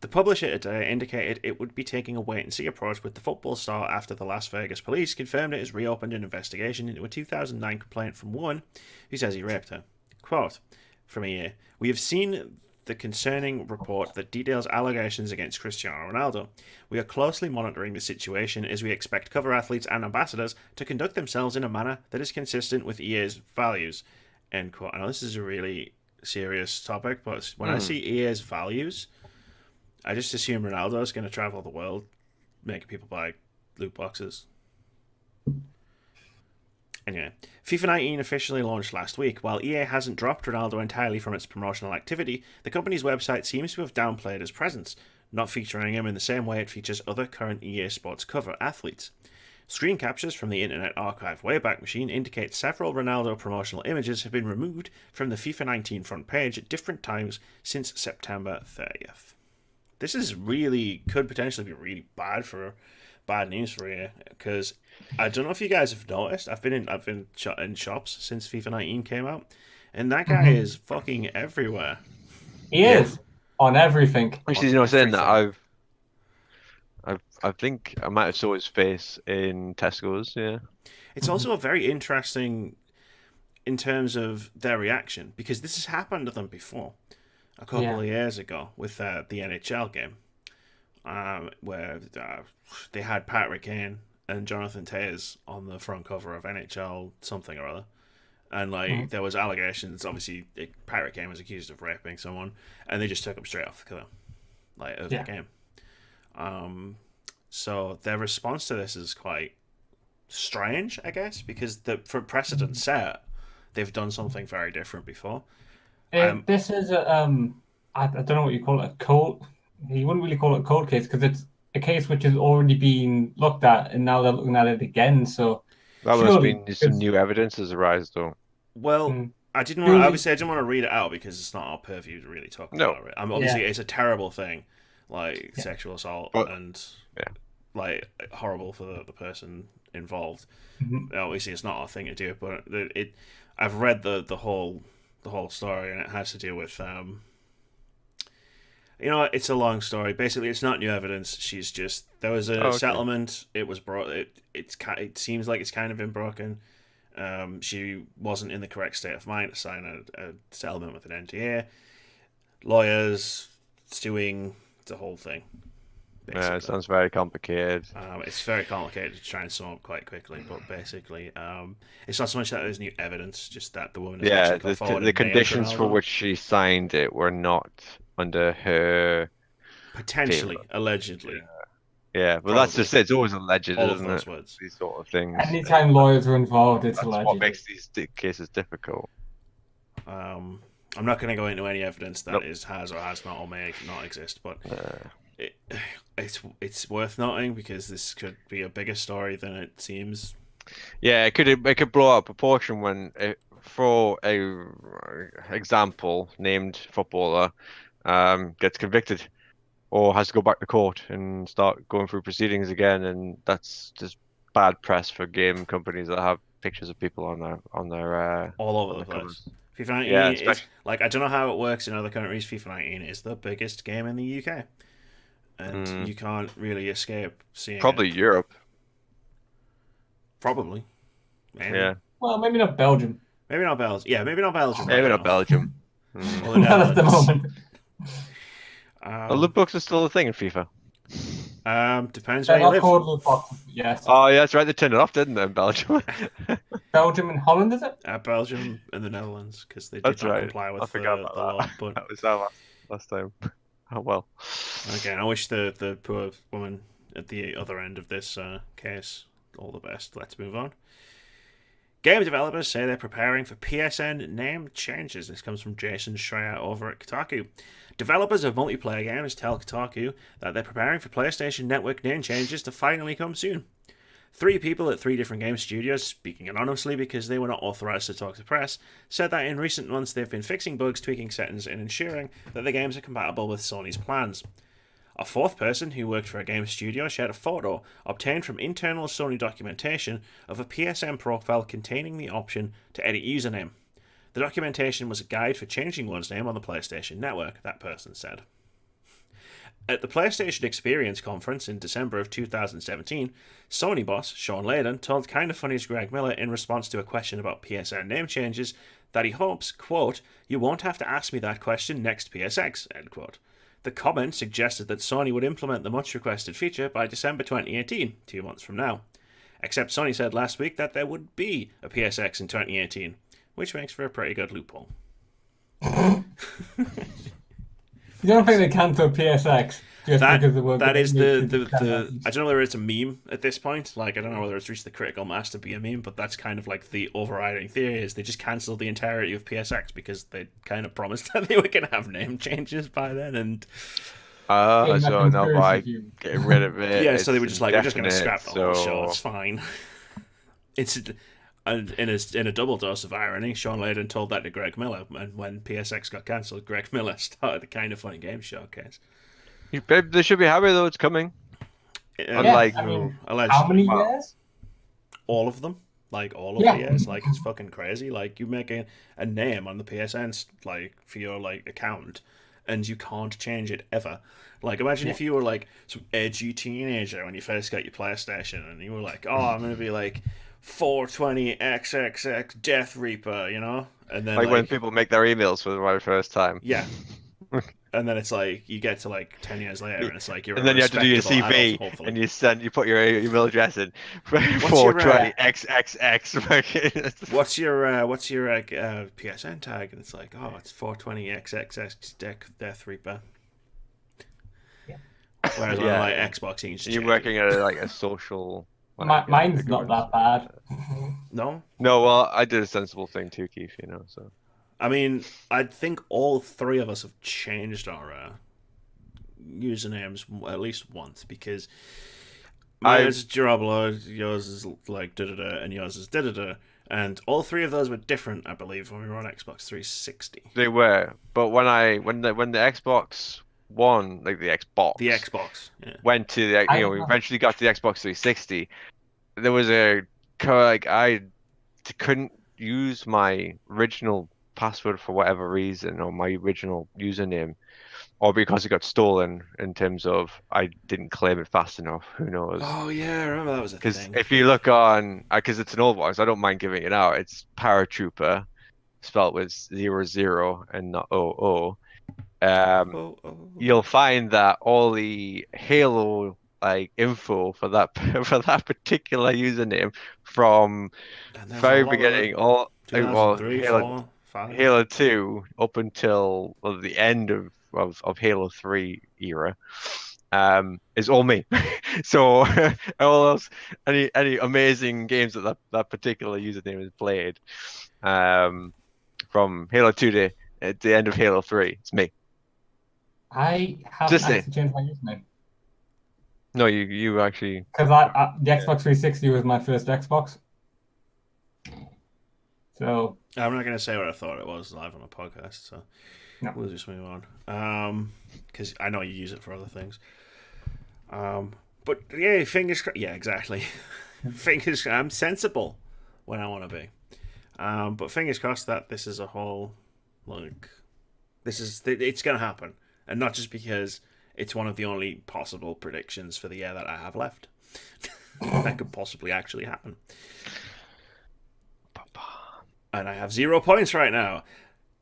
The publisher today indicated it would be taking a wait-and-see approach with the football star after the Las Vegas police confirmed it has reopened an investigation into a 2009 complaint from one who says he raped her. Quote from EA, "We have seen the concerning report that details allegations against Cristiano Ronaldo. We are closely monitoring the situation as we expect cover athletes and ambassadors to conduct themselves in a manner that is consistent with EA's values." End quote. I know this is a really serious topic, but when I see EA's values, I just assume Ronaldo is going to travel the world making people buy loot boxes. Anyway, FIFA 19 officially launched last week. While EA hasn't dropped Ronaldo entirely from its promotional activity, the company's website seems to have downplayed his presence, not featuring him in the same way it features other current EA Sports cover athletes. Screen captures from the Internet Archive Wayback Machine indicate several Ronaldo promotional images have been removed from the FIFA 19 front page at different times since September 30th. This is could potentially be really bad news for you, because I don't know if you guys have noticed. I've been in shops since FIFA 19 came out, and that guy is fucking everywhere. He is on everything. Actually, saying that I think I might have saw his face in Tesco's. Yeah, it's also a very interesting in terms of their reaction, because this has happened to them before a couple of years ago with the NHL game. Where they had Patrick Kane and Jonathan Tays on the front cover of NHL something or other, and there was allegations. Obviously, Patrick Kane was accused of raping someone, and they just took him straight off the cover, of the game. So their response to this is quite strange, I guess, because for precedent set, they've done something very different before. This is I don't know what you call it, a cold. You wouldn't really call it a cold case because it's a case which has already been looked at, and now they're looking at it again. So that must mean some new evidence has arisen, though. Well, I didn't want to read it out because it's not our purview to really talk about it. Obviously, it's a terrible thing, sexual assault, and horrible for the person involved. Obviously, it's not our thing to do, but I've read the whole story, and it has to do with it's a long story. Basically, it's not new evidence. There was a settlement. It was brought. It seems like it's kind of been broken. She wasn't in the correct state of mind to sign a settlement with an NTA. Lawyers, suing, the whole thing. Basically. Yeah, it sounds very complicated. It's very complicated to try and sum up quite quickly, but basically, it's not so much that there's new evidence, just that the woman. The conditions for which she signed it were not under her. Potentially, allegedly. Yeah, but that's just it. It's always alleged, isn't it? Words. These sort of things. Anytime lawyers are involved, it's alleged. That's what makes these cases difficult. I'm not going to go into any evidence that has or has not or may not exist, but it's worth noting because this could be a bigger story than it seems. Yeah, it could blow out of proportion when, for a example, named footballer gets convicted or has to go back to court and start going through proceedings again, and that's just bad press for game companies that have pictures of people on their all over the place. FIFA 19 is I don't know how it works in other countries. FIFA 19 is the biggest game in the UK, and you can't really escape seeing. Probably Europe. Probably. Maybe. Yeah. Well, maybe not Belgium. Maybe not Belgium. Yeah, maybe not Belgium. Maybe not Belgium. Not at the moment. Loot boxes are still a thing in FIFA. Depends where you live. Loot boxes, yes. Oh, yeah, that's right. They turned it off, didn't they, in Belgium? Belgium and Holland, is it? Belgium and the Netherlands, because they did not comply with the law. But that was our last time. Oh, well. Again, I wish the poor woman at the other end of this case all the best. Let's move on. Game developers say they're preparing for PSN name changes. This comes from Jason Schreier over at Kotaku. Developers of multiplayer games tell Kotaku that they're preparing for PlayStation Network name changes to finally come soon. 3 people at 3 different game studios, speaking anonymously because they were not authorized to talk to press, said that in recent months they've been fixing bugs, tweaking settings, and ensuring that the games are compatible with Sony's plans. A 4th person who worked for a game studio shared a photo obtained from internal Sony documentation of a PSN profile containing the option to edit username. The documentation was a guide for changing one's name on the PlayStation Network, that person said. At the PlayStation Experience conference in December of 2017, Sony boss Sean Layden told Kinda Funny's Greg Miller in response to a question about PSN name changes that he hopes, quote, "You won't have to ask me that question next PSX," end quote. The comment suggested that Sony would implement the much-requested feature by December 2018, 2 months from now. Except Sony said last week that there would be a PSX in 2018, which makes for a pretty good loophole. You don't think they cancel PSX just because the word that is the I don't know whether it's a meme at this point. Like, I don't know whether it's reached the critical mass to be a meme, but that's kind of like the overriding theory is they just cancelled the entirety of PSX because they kind of promised that they were going to have name changes by then, and so now by getting rid of it, yeah, so they were just like, we're just going to scrap the whole show. It's fine. It's in a double dose of irony. Sean Layden told that to Greg Miller, and when PSX got cancelled, Greg Miller started the Kind of Funny Game showcase. They should be happy though. It's coming. Unlike, how many years? All of them. Like all of the years. Like, it's fucking crazy. Like, you make a name on the PSN like for your like account, and you can't change it ever. Like, imagine if you were like some edgy teenager when you first got your PlayStation, and you were like, "Oh, I'm gonna be like 420XXX Death Reaper," you know? And then like when people make their emails for the very first time. Yeah. And then it's like you get to like 10 years later, and it's like you're. And then you have to do your CV, adult, and you put your email address in 420XXX. What's your PSN tag? And it's like, oh, it's 420XXX Death Reaper. Yeah. Whereas on like Xbox, you're working at like a social. Mine's not that bad. No. Well, I did a sensible thing too, Keith. You know, so. I mean, I think all 3 of us have changed our usernames at least once, because mine is Gerablo, yours is like da-da-da, and yours is da-da-da, and all 3 of those were different, I believe, when we were on Xbox 360. They were, but when the Xbox One, like the Xbox, went to the, we eventually got to the Xbox 360, there was I couldn't use my original password for whatever reason, or my original username, or because it got stolen in terms of I didn't claim it fast enough. Who knows? Oh yeah, I remember that was a thing. Because if you look on, because it's an old one, so I don't mind giving it out. It's Paratrooper, spelled with 00 and not 00. You'll find that all the Halo like info for that particular username from very beginning, all Halo 2 up until the end of Halo 3 era, is all me. So all else, any amazing games that particular username is played, from Halo 2 to the end of Halo 3, it's me. I haven't actually changed my username. No, you actually. Because the Xbox 360 was my first Xbox. So I'm not going to say what I thought it was live on a podcast, so we'll just move on. Because I know you use it for other things. But yeah, fingers crossed. Yeah, exactly. Fingers. I'm sensible when I want to be. But fingers crossed that this is a whole it's going to happen, and not just because it's one of the only possible predictions for the year that I have left. That could possibly actually happen. And I have 0 points right now.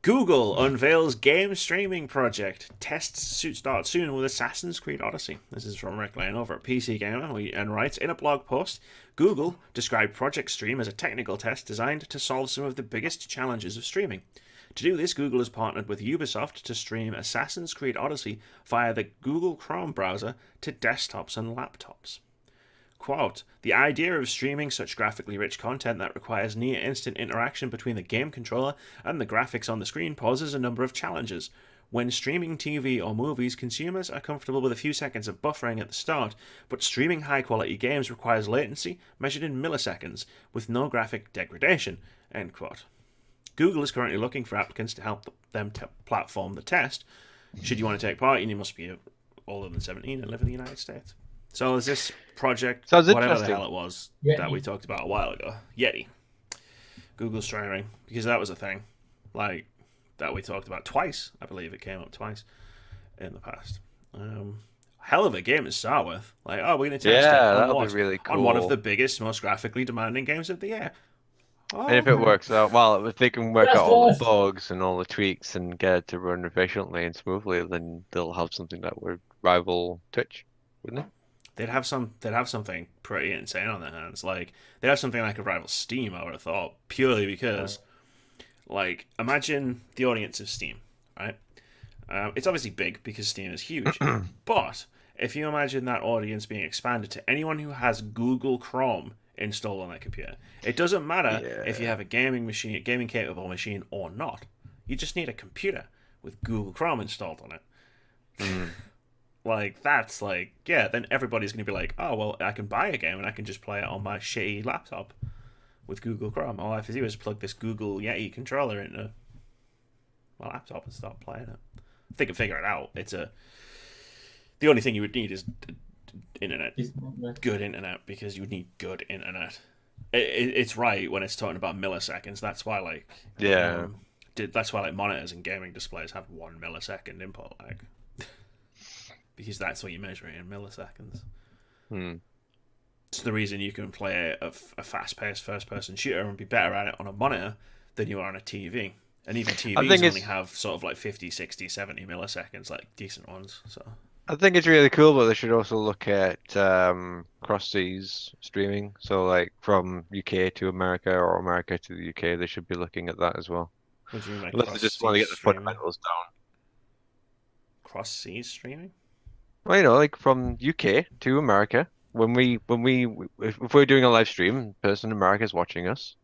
Google unveils game streaming project. Tests start soon with Assassin's Creed Odyssey. This is from Rick Lane over at PC Gamer, and writes, in a blog post, Google described Project Stream as a technical test designed to solve some of the biggest challenges of streaming. To do this, Google has partnered with Ubisoft to stream Assassin's Creed Odyssey via the Google Chrome browser to desktops and laptops. Quote, the idea of streaming such graphically rich content that requires near instant interaction between the game controller and the graphics on the screen poses a number of challenges. When streaming TV or movies, consumers are comfortable with a few seconds of buffering at the start, but streaming high-quality games requires latency measured in milliseconds, with no graphic degradation. End quote. Google is currently looking for applicants to help them platform the test. Should you want to take part, you must be older than 17 and live in the United States. So there's this project, whatever the hell it was, that we talked about a while ago. Yeti. Google streaming, because that was a thing. Like, that we talked about twice. I believe it came up twice in the past. Hell of a game to start with. Like, oh, we're going to test it that'll be really cool. on one of the biggest, most graphically demanding games of the year. Oh, and if it works out, well, if they can work out all the bugs and all the tweaks and get it to run efficiently and smoothly, then they'll have something that would rival Twitch, wouldn't it? They'd have something pretty insane on their hands. Like, they'd have something like a rival Steam, I would have thought, purely because, like, imagine the audience of Steam, right? It's obviously big because Steam is huge, but if you imagine that audience being expanded to anyone who has Google Chrome installed on their computer, it doesn't matter if you have a gaming capable machine or not. You just need a computer with Google Chrome installed on it. Like, that's like, then everybody's going to be like, oh, well, I can buy a game and I can just play it on my shitty laptop with Google Chrome. All I have to do is plug this Google Yeti controller into my laptop and start playing it. They can figure it out. The only thing you would need is internet. Good internet, because you would need good internet. It's right when it's talking about milliseconds. That's why, like, that's why, like, monitors and gaming displays have 1 millisecond input lag. Because that's what you measure it in milliseconds. It's the reason you can play a fast-paced first-person shooter and be better at it on a monitor than you are on a TV. And even TVs only have sort of like 50, 60, 70 milliseconds, like decent ones. So I think it's really cool, but they should also look at cross-seas streaming. So, like, from UK to America or America to the UK, they should be looking at that as well. What do you mean, like, unless they just want to get the fundamentals down. Cross-seas streaming? Well, you know, like from UK to America, if we're doing a live stream, a person in America is watching us.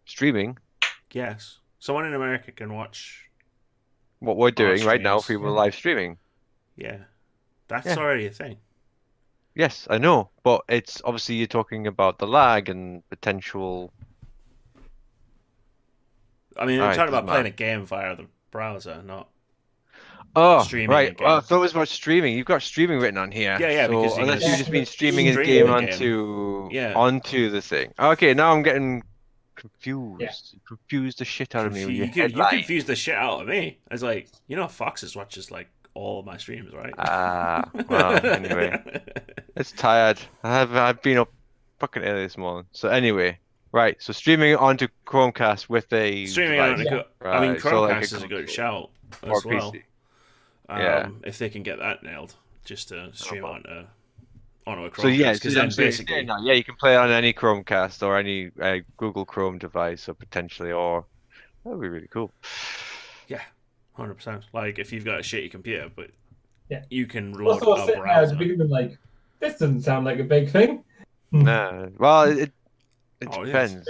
Streaming. Yes. Someone in America can watch what we're doing right now if we were live streaming. Yeah. That's already a thing. Yes, I know. But it's obviously you're talking about the lag and potential. I mean, I'm talking about playing a game via the browser, not streaming. Right. Well, I thought it was about streaming. You've got streaming written on here. Yeah, so because unless you just mean streaming his game onto the thing. Okay, now I'm getting confused. Yeah. You confused the shit out of me. You confused the shit out of me. I was like, Foxes watches like all my streams, right? Well, anyway, it's tired. I've been up fucking early this morning. So anyway, right. So streaming onto Chromecast with a I mean, Chromecast is a good shout as well. PC. If they can get that nailed, just to stream onto a Chromecast. So basically, you can play it on any Chromecast or any Google Chrome device, or potentially, or that would be really cool. Yeah, 100%. Like if you've got a shitty computer, but you can load up a browser. Like, this doesn't sound like a big thing. Nah, well, it depends.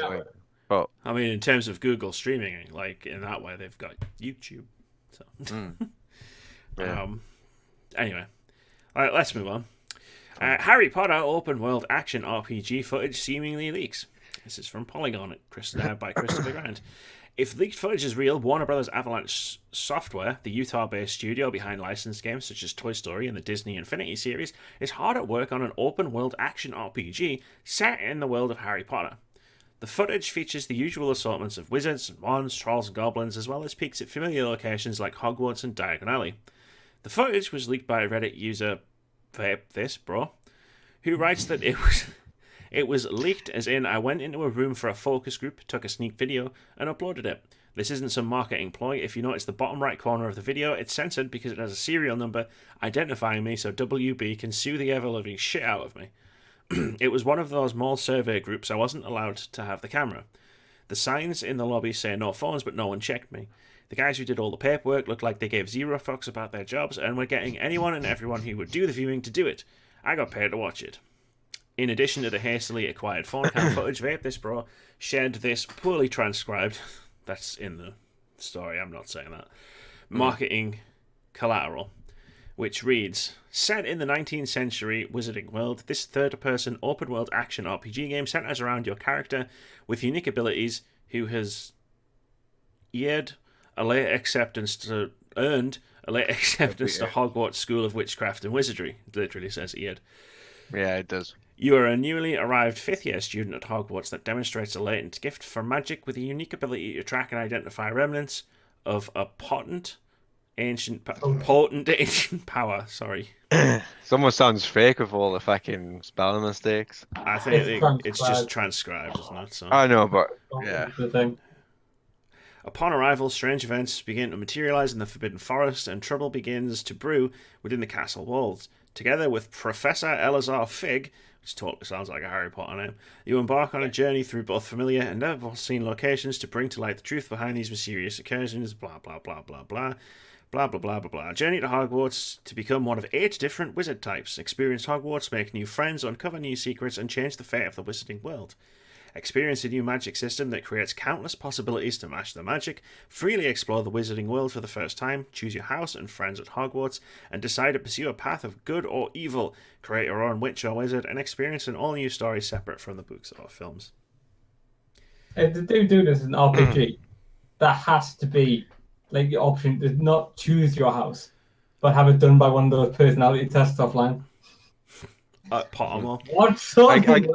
But I mean, in terms of Google streaming, like in that way, they've got YouTube. So. Anyway, all right, let's move on. Harry Potter open world action RPG footage seemingly leaks. This is from Polygon by Christopher Grant. If leaked footage is real, Warner Bros. Avalanche Software, the Utah-based studio behind licensed games such as Toy Story and the Disney Infinity series, is hard at work on an open world action RPG set in the world of Harry Potter. The footage features the usual assortments of wizards and wands, trolls and goblins, as well as peeks at familiar locations like Hogwarts and Diagon Alley. The footage was leaked by Reddit user who writes that it was leaked as in, I went into a room for a focus group, took a sneak video, and uploaded it. This isn't some marketing ploy. If you notice the bottom right corner of the video, it's censored because it has a serial number identifying me so WB can sue the ever-living shit out of me. It was one of those mall survey groups. I wasn't allowed to have the camera. The signs in the lobby say no phones, but no one checked me. The guys who did all the paperwork looked like they gave zero fucks about their jobs and were getting anyone and everyone who would do the viewing to do it. I got paid to watch it. In addition to the hastily acquired phone cam footage, Vape This Bro shared this poorly transcribed, that's in the story, I'm not saying that, marketing collateral, which reads, set in the 19th century wizarding world, this third-person open-world action RPG game centers around your character with unique abilities who has earned a late acceptance to Hogwarts School of Witchcraft and Wizardry. It literally says eared. Yeah, it does. You are a newly arrived fifth-year student at Hogwarts that demonstrates a latent gift for magic with a unique ability to track and identify remnants of a potent ancient power. Sorry. It almost sounds fake with all the fucking spelling mistakes. I think it's just transcribed, isn't it? So. I know, but yeah. Upon arrival, strange events begin to materialize in the Forbidden Forest, and trouble begins to brew within the castle walls. Together with Professor Elazar Fig, which totally sounds like a Harry Potter name, you embark on a journey through both familiar and never-seen locations to bring to light the truth behind these mysterious occurrences. Blah blah blah blah blah. Blah, blah, blah, blah, blah. Journey to Hogwarts to become one of 8 different wizard types. Experience Hogwarts, make new friends, uncover new secrets, and change the fate of the wizarding world. Experience a new magic system that creates countless possibilities to master the magic. Freely explore the wizarding world for the first time. Choose your house and friends at Hogwarts, and decide to pursue a path of good or evil. Create your own witch or wizard, and experience an all-new story separate from the books or films. If they do this as an RPG, that has to be like the option to not choose your house, but have it done by one of those personality tests offline. Pottermore.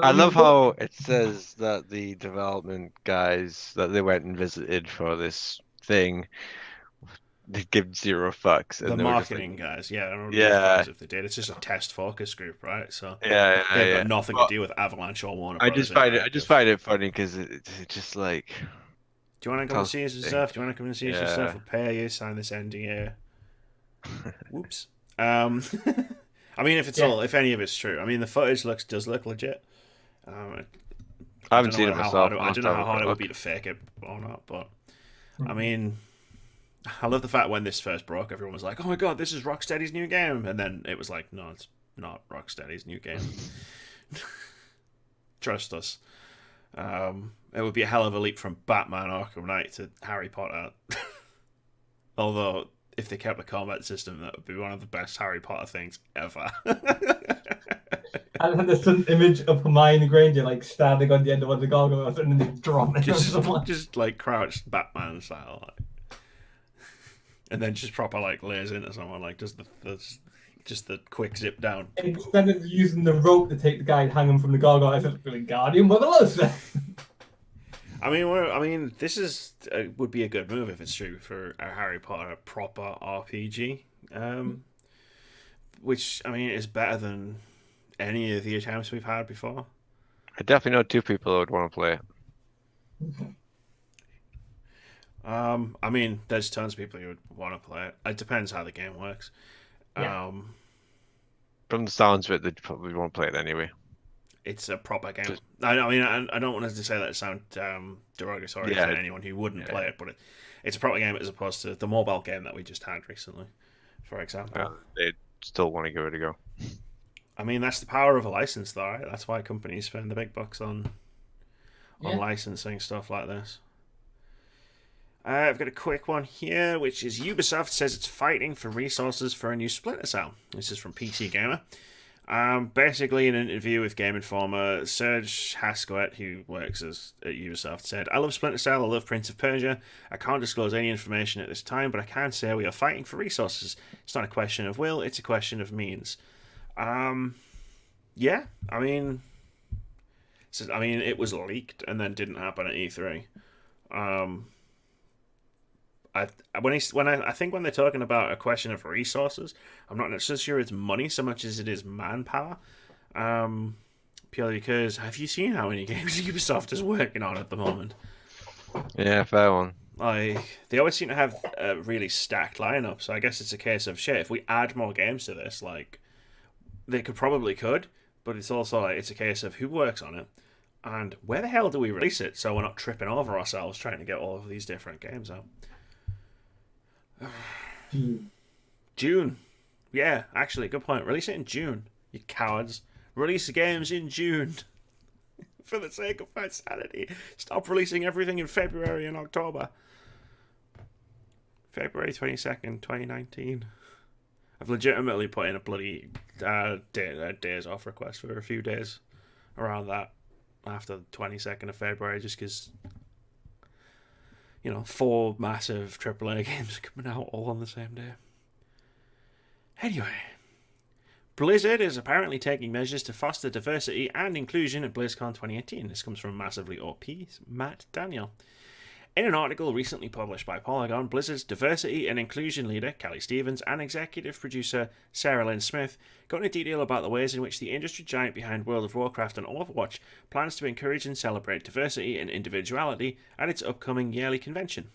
I love how it says that the development guys that they went and visited for this thing, they give zero fucks. And the marketing guys, I don't know if they did. It's just a test focus group, right? So they've got nothing to do with Avalanche or Warner Brothers. I just find it funny because it's just like. Do you want to come and see us and stuff? Do you want to come and see us and stuff? We'll pay you, sign this NDA. Whoops. I mean, if any of it's true. I mean, the footage does look legit. I haven't seen it myself. I don't know how hard it would be to fake it or not, but I mean, I love the fact when this first broke, everyone was like, "Oh my god, this is Rocksteady's new game," and then it was like, "No, it's not Rocksteady's new game." Trust us. It would be a hell of a leap from Batman Arkham Knight to Harry Potter. Although, if they kept the combat system, that would be one of the best Harry Potter things ever. And there's an image of Hermione Granger like standing on the end of one of the gargoyles, and then they drop it. Just like crouched Batman style, like. And then just proper like layers into someone, like just the quick zip down. Instead of using the rope to take the guy and hang him from the gargoyles, it's like Guardian Motherless. I mean, this would be a good move if it's true for a Harry Potter proper RPG, which I mean is better than any of the attempts we've had before. I definitely know 2 people who would want to play it. I mean, there's tons of people who would want to play it. It depends how the game works. Yeah. From the sounds of it, they'd probably want to play it anyway. It's a proper game. I mean, I don't want to say that it sounds derogatory to anyone who wouldn't play it, but it's a proper game as opposed to the mobile game that we just had recently, for example. They still want to give it a go. I mean, that's the power of a license, though, right? That's why companies spend the big bucks on licensing stuff like this. I've got a quick one here, which is Ubisoft says it's fighting for resources for a new Splinter Cell. This is from PC Gamer. Basically, in an interview with Game Informer, Serge Hascoet, who works at Ubisoft, said, "I love Splinter Cell, I love Prince of Persia. I can't disclose any information at this time, but I can say we are fighting for resources. It's not a question of will, it's a question of means." Yeah, I mean, it was leaked and then didn't happen at E3. I think when they're talking about a question of resources, I'm not necessarily sure it's money so much as it is manpower. Purely because, have you seen how many games Ubisoft is working on at the moment? Yeah, fair one. Like, they always seem to have a really stacked lineup, so I guess it's a case of, shit, if we add more games to this, like, they could, but it's also like, it's a case of who works on it, And where the hell do we release it so we're not tripping over ourselves trying to get all of these different games out? June. Yeah, actually, good point. Release it in June, you cowards. Release the games in June. For the sake of my sanity. Stop releasing everything in February and October. February 22nd, 2019. I've legitimately put in a bloody days off request for a few days around that after the 22nd of February, just because, 4 massive AAA games are coming out all on the same day. Anyway, Blizzard is apparently taking measures to foster diversity and inclusion at BlizzCon 2018. This comes from Massively OP's Matt Daniel. In an article recently published by Polygon, Blizzard's diversity and inclusion leader, Kelly Stevens, and executive producer, Sarah Lynn Smith, go into detail about the ways in which the industry giant behind World of Warcraft and Overwatch plans to encourage and celebrate diversity and individuality at its upcoming yearly convention.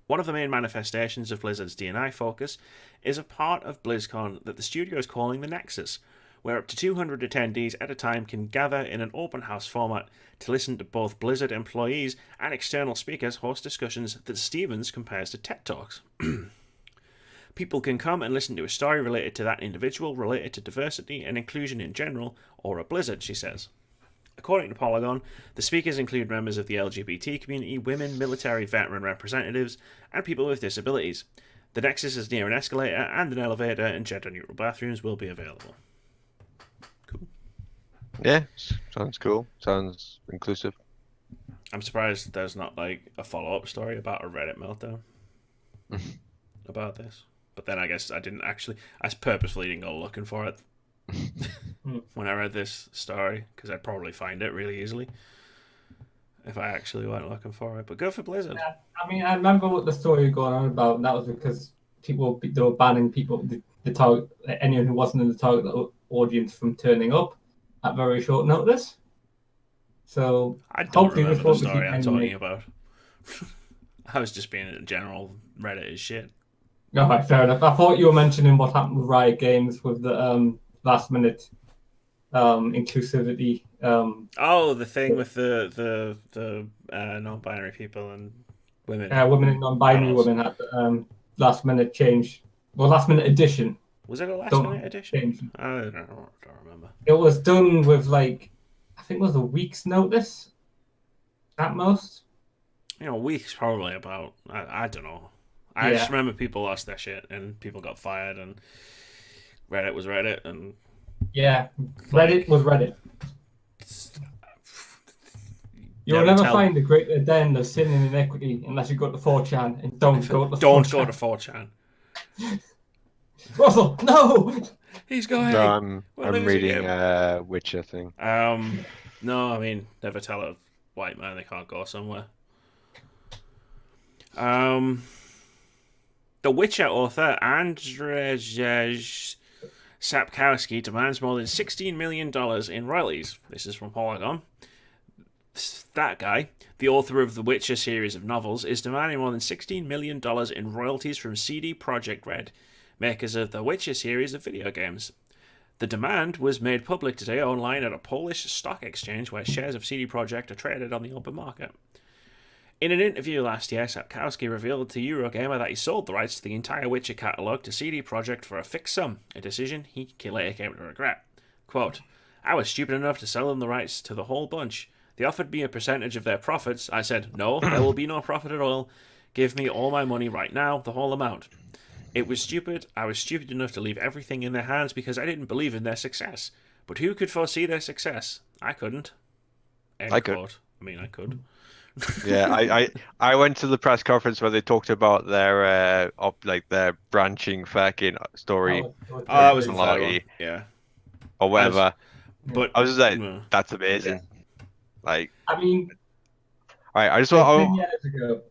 One of the main manifestations of Blizzard's D&I focus is a part of BlizzCon that the studio is calling the Nexus, where up to 200 attendees at a time can gather in an open house format to listen to both Blizzard employees and external speakers host discussions that Stevens compares to TED Talks. People can come and listen to a story related to that individual, related to diversity and inclusion in general, or a Blizzard, she says. According to Polygon, the speakers include members of the LGBT community, women, military veteran representatives, and people with disabilities. The Nexus is near an escalator and an elevator, and gender-neutral bathrooms will be available. Cool. Yeah, sounds cool. Sounds inclusive. I'm surprised there's not like a follow-up story about a Reddit meltdown about this. But then I guess I purposefully didn't go looking for it when I read this story, because I'd probably find it really easily if I actually went looking for it. But good for Blizzard. Yeah, I mean, I remember what the story was going on about, and that was because they were banning people, the target, anyone who wasn't in the target audience from turning up at very short notice. So I don't remember the story I'm talking about. I was just being a general Reddit is shit. All right, fair enough. I thought you were mentioning what happened with Riot Games with the last minute inclusivity. The thing with the non-binary people and women. Women and non-binary women had last minute change. Well, last minute addition. Was it a last minute addition? Change. I don't remember. It was done with I think it was a week's notice at most. Weeks probably about. I don't know. I just remember people lost their shit and people got fired and Reddit was Reddit and Reddit was Reddit. You'll never find a greater den of sin and inequity unless you go to 4chan, and don't go to 4chan. Don't go to 4chan. Russell, no! He's going. No, I'm reading a Witcher thing. No, I mean, never tell a white man they can't go somewhere. The Witcher author Andrzej Sapkowski demands more than $16 million in royalties. This is from Polygon. That guy, the author of the Witcher series of novels, is demanding more than $16 million in royalties from CD Projekt Red, makers of the Witcher series of video games. The demand was made public today online at a Polish stock exchange where shares of CD Projekt are traded on the open market. In an interview last year, Sapkowski revealed to Eurogamer that he sold the rights to the entire Witcher catalogue to CD Projekt for a fixed sum, a decision he later came to regret. Quote, "I was stupid enough to sell them the rights to the whole bunch. They offered me a percentage of their profits. I said, no, there will be no profit at all. Give me all my money right now, the whole amount. It was stupid. I was stupid enough to leave everything in their hands because I didn't believe in their success. But who could foresee their success? I couldn't." End quote. I mean, I could. Yeah, I went to the press conference where they talked about their their branching fucking story. That was malarkey. Yeah. Or whatever. But I was just like, that's amazing. I mean, all right, I just want 10 years ago,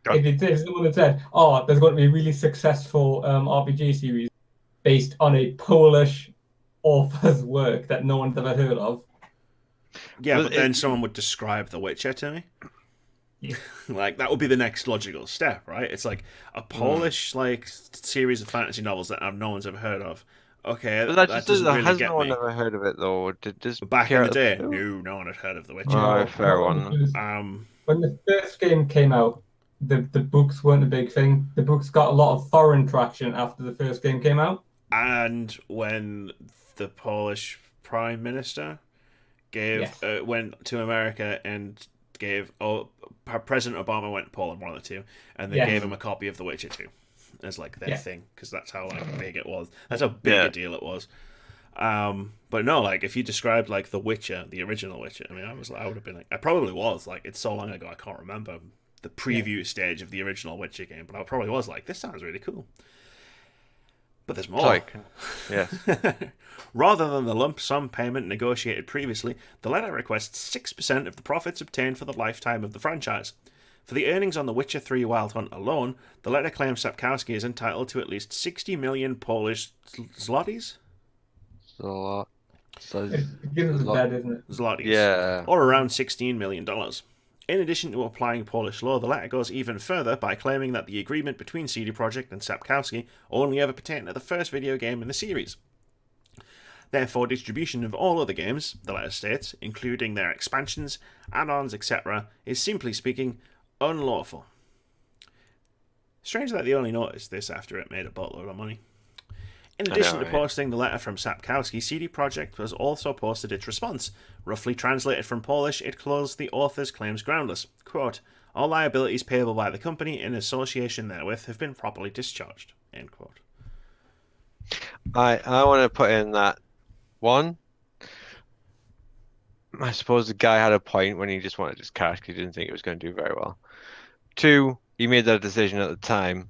if someone had said, there's going to be a really successful RPG series based on a Polish author's work that no one's ever heard of. Yeah, but then someone would describe The Witcher to me. Yeah. That would be the next logical step, right? It's like a Polish series of fantasy novels that no one's ever heard of Okay, But that doesn't really has get no one me. ever heard of it though? Does Back in the day, Pierre- no one had heard of The Witcher. Oh, fair one. When the first game came out, the books weren't a big thing. The books got a lot of foreign traction after the first game came out. And when the Polish Prime Minister went to America and gave President Obama went to Poland, one of the two, and they gave him a copy of The Witcher 2 as like their thing, because that's how like big it was. That's how big a deal it was. But no, like if you described like The Witcher, the original Witcher, I mean, I would have been like, I probably was like, it's so long ago I can't remember the preview stage of the original Witcher game, but I probably was like, this sounds really cool. But there's more. Yes. Rather than the lump sum payment negotiated previously, the letter requests 6% of the profits obtained for the lifetime of the franchise. For the earnings on The Witcher 3 Wild Hunt alone, the letter claims Sapkowski is entitled to at least 60 million Polish zlotys? Zlotys. Yeah. Or around $16 million. In addition to applying Polish law, the letter goes even further by claiming that the agreement between CD Projekt and Sapkowski only ever pertained to the first video game in the series. Therefore, distribution of all other games, the letter states, including their expansions, add-ons, etc., is simply speaking unlawful. Strange that they only noticed this after it made a boatload of money. In addition to posting the letter from Sapkowski, CD Projekt has also posted its response. Roughly translated from Polish, it calls the author's claims groundless. Quote, all liabilities payable by the company in association therewith have been properly discharged. End quote. I want to put in that one. I suppose the guy had a point when he just wanted his cash because he didn't think it was going to do very well. 2, he made that decision at the time,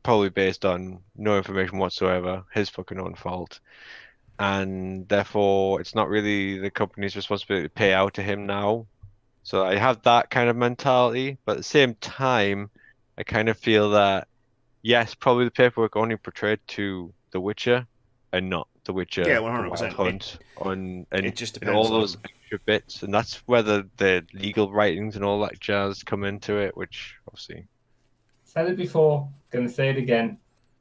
probably based on no information whatsoever, his fucking own fault. And therefore, it's not really the company's responsibility to pay out to him now. So I have that kind of mentality. But at the same time, I kind of feel that, yes, probably the paperwork only portrayed to The Witcher and not The Witcher, Yeah, The 100%. Wild Hunt, and it just depends all those extra bits. And that's whether the legal writings and all that jazz come into it, which obviously... Said it before, gonna say it again.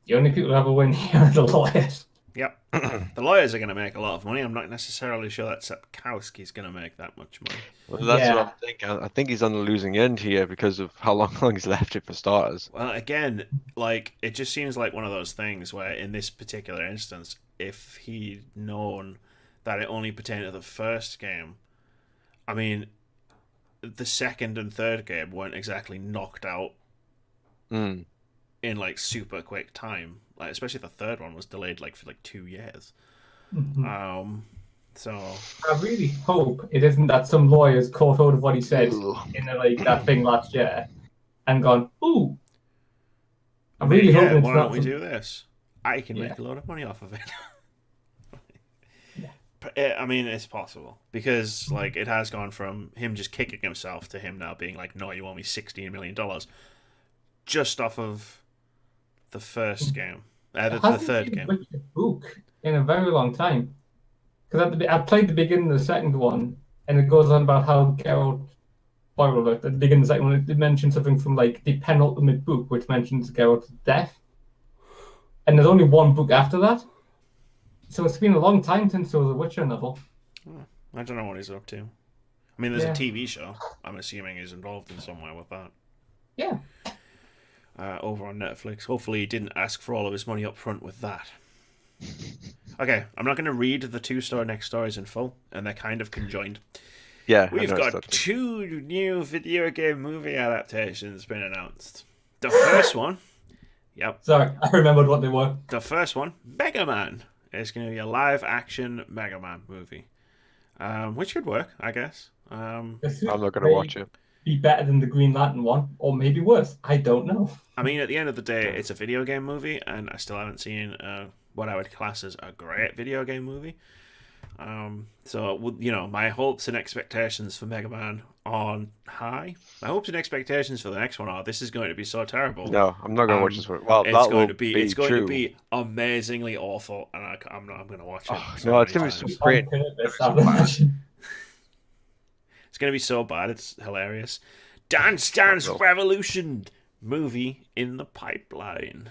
The only people who have a win here are the lawyers. Yep. The lawyers are going to make a lot of money. I'm not necessarily sure that Sapkowski's going to make that much money. Well, that's what I'm thinking. I think he's on the losing end here because of how long he's left it for starters. Well, again, like it just seems like one of those things where in this particular instance, if he'd known that it only pertained to the first game, I mean, the second and third game weren't exactly knocked out in like super quick time. Like especially the third one was delayed like for like 2 years. So I really hope it isn't that some lawyers caught hold of what he said in like that thing last year and gone, ooh. I'm really hoping it's why not don't we do this? I can make a lot of money off of it. I mean, it's possible because like it has gone from him just kicking himself to him now being like, "No, you owe me $16 million," just off of the first game, the third game. Book in a very long time because I played the beginning of the second one, and it goes on about how Geralt. Spoiler alert! At the beginning of the second one, it mentions something from like the penultimate book, which mentions Geralt's death, and there's only one book after that. So it's been a long time since there was a Witcher novel. I don't know what he's up to. I mean, there's a TV show. I'm assuming he's involved in some way with that. Yeah. Over on Netflix. Hopefully he didn't ask for all of his money up front with that. Okay, I'm not going to read the 2 next stories in full, and they're kind of conjoined. Yeah, we've got 2 new video game movie adaptations been announced. The first one... Yep. Sorry, I remembered what they were. The first one, Mega Man. It's going to be a live-action Mega Man movie, which could work, I guess. I'm not going to watch it. Be better than the Green Lantern one, or maybe worse. I don't know. I mean, at the end of the day, it's a video game movie, and I still haven't seen what I would class as a great video game movie. So, you know, my hopes and expectations for Mega Man are high. My hopes and expectations for the next one are this is going to be so terrible. No, I'm not going to watch this one. Well, it's going to be amazingly awful, and I'm going to watch it. Oh, no, it's going to be so great. It's going to be so bad, it's hilarious. Dance Dance Revolution movie in the pipeline.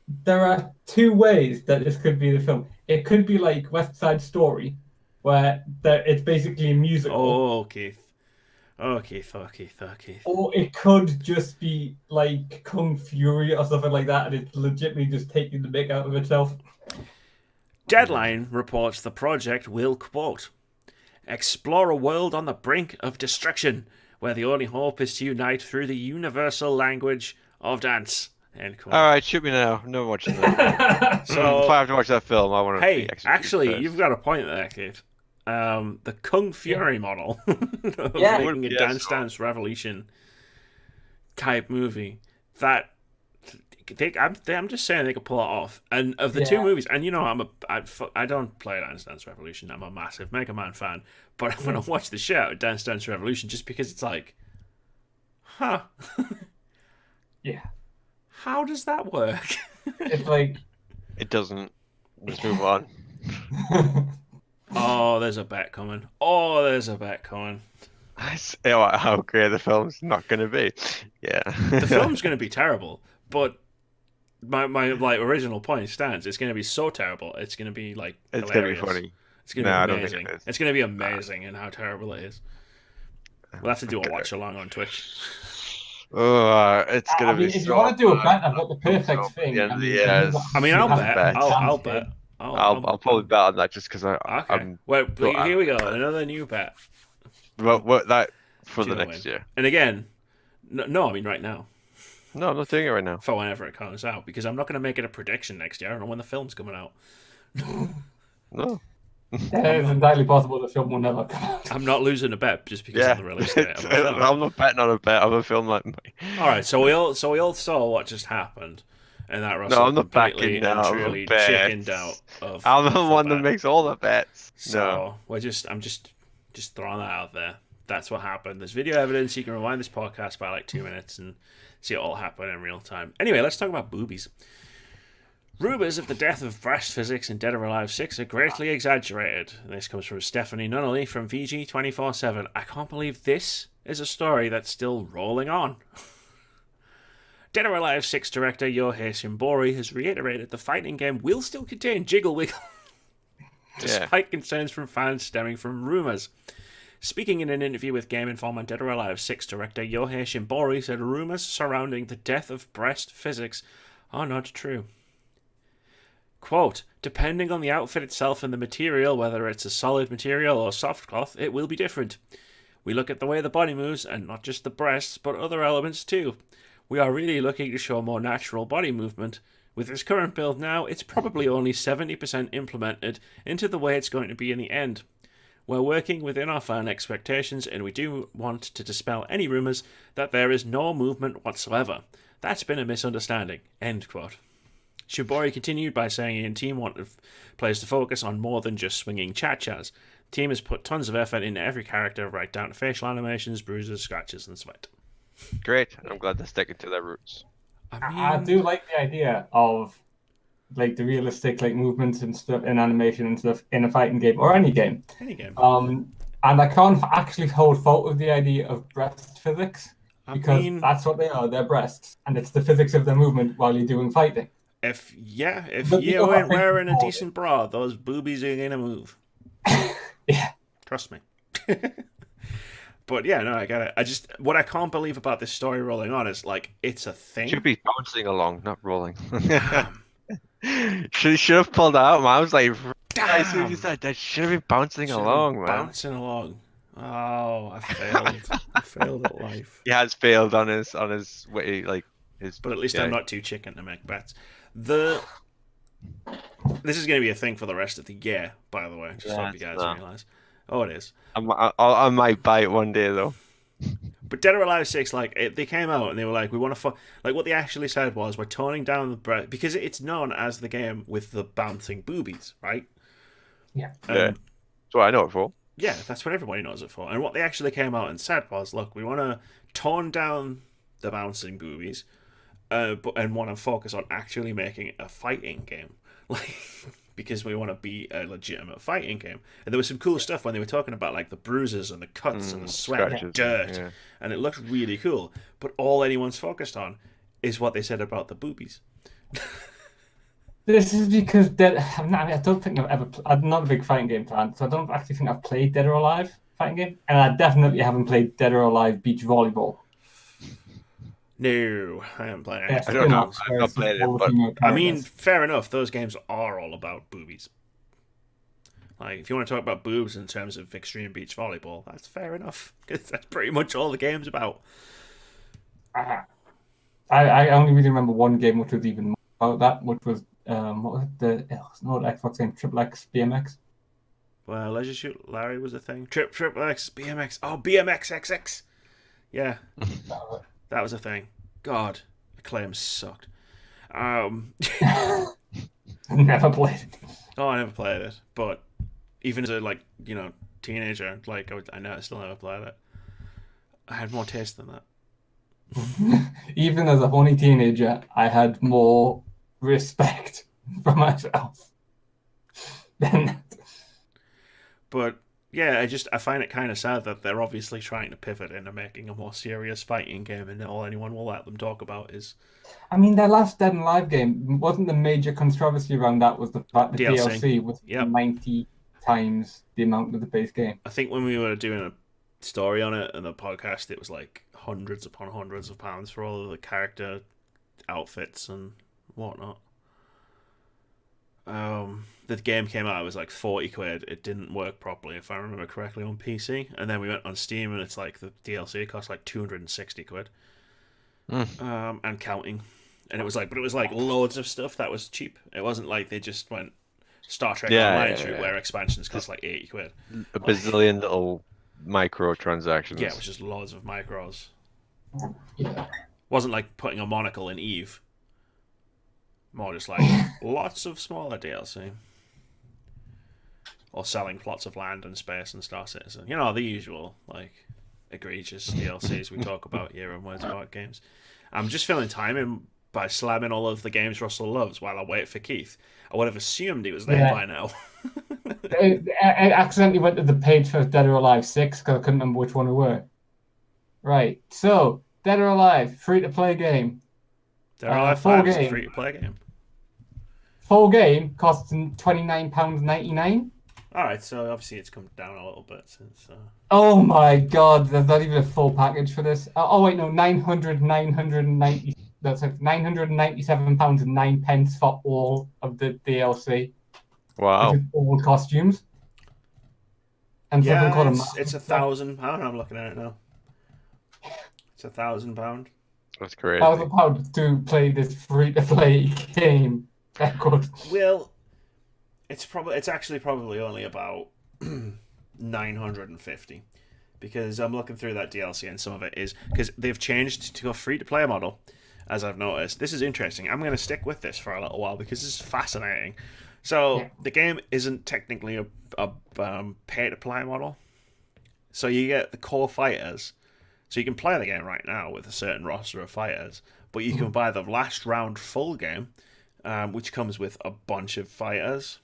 there are two ways that this could be the film. It could be like West Side Story, where it's basically a musical. Oh, Keith. Oh, Keith. Oh, Keith. Oh, Keith. Or it could just be like Kung Fury or something like that, and it's legitimately just taking the mick out of itself. Deadline reports the project will, quote, explore a world on the brink of destruction, where the only hope is to unite through the universal language of dance. End quote. All right, shoot me now. I'm never watching that. So, if I have to watch that film, I want to. Hey, actually, you've got a point there, Keith. The Kung Fury model of making a Dance Revolution type movie that I'm just saying they could pull it off. And of the two movies, and you know, I don't play Dance Revolution. I'm a massive Mega Man fan, but I'm gonna watch the shit out of Dance Revolution just because it's like, huh? Yeah. How does that work? It's like it doesn't. Let's move on. Oh, there's a bet coming. How great the film's not going to be. Yeah. The film's going to be terrible, but my like original point stands. It's going to be so terrible. It's going to be like it's going to be funny. It's going to be amazing. It's going to be amazing in how terrible it is. We'll have to do a watch along on Twitch. Oh, it's going to be. If you want to do a bet, I've got the perfect thing. I'll bet. I'll bet. I'll probably bet on that just because I'm. Well, here we go. Another new bet. Well, that for the next year. And again, no, I mean right now. No, I'm not doing it right now. For whenever it comes out, because I'm not going to make it a prediction next year. I don't know when the film's coming out. No. It's entirely possible the film will never come out. I'm not losing a bet just because of the release date. I'm not betting on a bet of a film like me. All right, so we all saw what just happened, and that Russell I'm not completely and truly chickened out of. I'm the one that makes all the bets. So I'm just throwing that out there. That's what happened. There's video evidence. You can rewind this podcast by like 2 minutes and see it all happen in real time. Anyway, let's talk about boobies. Rumours of the death of breast physics in Dead or Alive 6 are greatly exaggerated. This comes from Stephanie Nunnally from VG247. I can't believe this is a story that's still rolling on. Dead or Alive 6 director Yohei Shimbori has reiterated the fighting game will still contain Jiggle Wiggle, despite concerns from fans stemming from rumours. Speaking in an interview with Game Informer, Dead or Alive 6 director Yohei Shimbori said rumours surrounding the death of breast physics are not true. Quote, depending on the outfit itself and the material, whether it's a solid material or soft cloth, it will be different. We look at the way the body moves, and not just the breasts, but other elements too. We are really looking to show more natural body movement. With this current build now, it's probably only 70% implemented into the way it's going to be in the end. We're working within our fan expectations, and we do want to dispel any rumours that there is no movement whatsoever. That's been a misunderstanding. End quote. Shibori continued by saying he and team want players to focus on more than just swinging cha-chas. The team has put tons of effort into every character, right down to facial animations, bruises, scratches, and sweat. Great. I'm glad they're sticking to their roots. I do like the idea of like the realistic like movements and stuff in animation and stuff in a fighting game or any game. And I can't actually hold fault with the idea of breast physics because that's what they are. They're breasts, and it's the physics of their movement while you're doing fighting. If you ain't wearing a decent bra, those boobies are gonna move. Yeah, trust me. But yeah, no, I get it. What I can't believe about this story rolling on is like it's a thing. Should be bouncing along, not rolling. should have pulled out. I was like, as soon as you said that, should have been bouncing along, man. Bouncing along. Oh, I failed. I failed at life. He has failed on his way, like his. But at least I'm not too chicken to make bets. This is going to be a thing for the rest of the year, by the way. Just hope you guys realize. Oh, it is. I might buy it one day though. But Dead or Alive 6, they came out and they were like, we want to what they actually said was, we're toning down the breath because it's known as the game with the bouncing boobies, right? Yeah. That's what I know it for. Yeah, that's what everybody knows it for. And what they actually came out and said was, look, we want to tone down the bouncing boobies. And want to focus on actually making a fighting game, because we want to be a legitimate fighting game. And there was some cool stuff when they were talking about like the bruises and the cuts and the sweat and dirt, and it looked really cool. But all anyone's focused on is what they said about the boobies. This is because I don't think I've ever. I'm not a big fighting game fan, so I don't actually think I've played Dead or Alive fighting game, and I definitely haven't played Dead or Alive Beach Volleyball. No, I haven't played Yeah, any. I don't know. spin-offs I've where not it's played it, all the but female I mean, characters. fair enough. Those games are all about boobies. Like, if you want to talk about boobs in terms of extreme beach volleyball, that's fair enough. Because that's pretty much all the game's about. I only really remember one game which was even more about that, which was what was it? It was not Xbox game, Triple X BMX. Well, Leisure Shoot Larry was a thing. Triple X, BMX. Oh, BMX XX. Yeah, that was a thing. God, the claims sucked. Never played it. Oh, I never played it, but even as a teenager, I still never played it. I had more taste than that. Even as a horny teenager, I had more respect for myself than that. But yeah, I find it kind of sad that they're obviously trying to pivot into making a more serious fighting game, and all anyone will let them talk about is. I mean, their last Dead and Alive game wasn't the major controversy around that was the fact the DLC was 90 times the amount of the base game. I think when we were doing a story on it and the podcast, it was like hundreds upon hundreds of pounds for all of the character outfits and whatnot. The game came out, it was like 40 quid. It didn't work properly, if I remember correctly, on PC. And then we went on Steam, and it's like the DLC cost like 260 quid. And counting. And it was like loads of stuff that was cheap. It wasn't like they just went Star Trek Online route where expansions cost like 80 quid. A bazillion little microtransactions. Yeah, it was just loads of micros. Yeah. Wasn't like putting a monocle in Eve. More just like lots of smaller DLC. Or selling plots of land and space and Star Citizen. You know, the usual, like, egregious DLCs we talk about here on Words About Games. I'm just filling time in by slamming all of the games Russell loves while I wait for Keith. I would have assumed he was there by now. I accidentally went to the page for Dead or Alive 6 because I couldn't remember which one it were. Right, so, Dead or Alive, free-to-play game. Dead or Alive 5 is a free-to-play game. Full game costs £29.99. Alright, so obviously it's come down a little bit since... Oh my god, there's not even a full package for this. Oh wait, no, £997 and 9 pence for all of the DLC. Wow. Which is all costumes. And yeah, it's £1,000. I'm looking at it now. It's £1,000. That's crazy. £1,000 to play this free-to-play game. Well, it's actually probably only about 950 because I'm looking through that DLC and some of it is because they've changed to a free-to-play model, as I've noticed. This is interesting. I'm going to stick with this for a little while because this is fascinating. So the game isn't technically a pay-to-play model. So you get the core fighters. So you can play the game right now with a certain roster of fighters, but you can buy the last round full game, which comes with a bunch of fighters.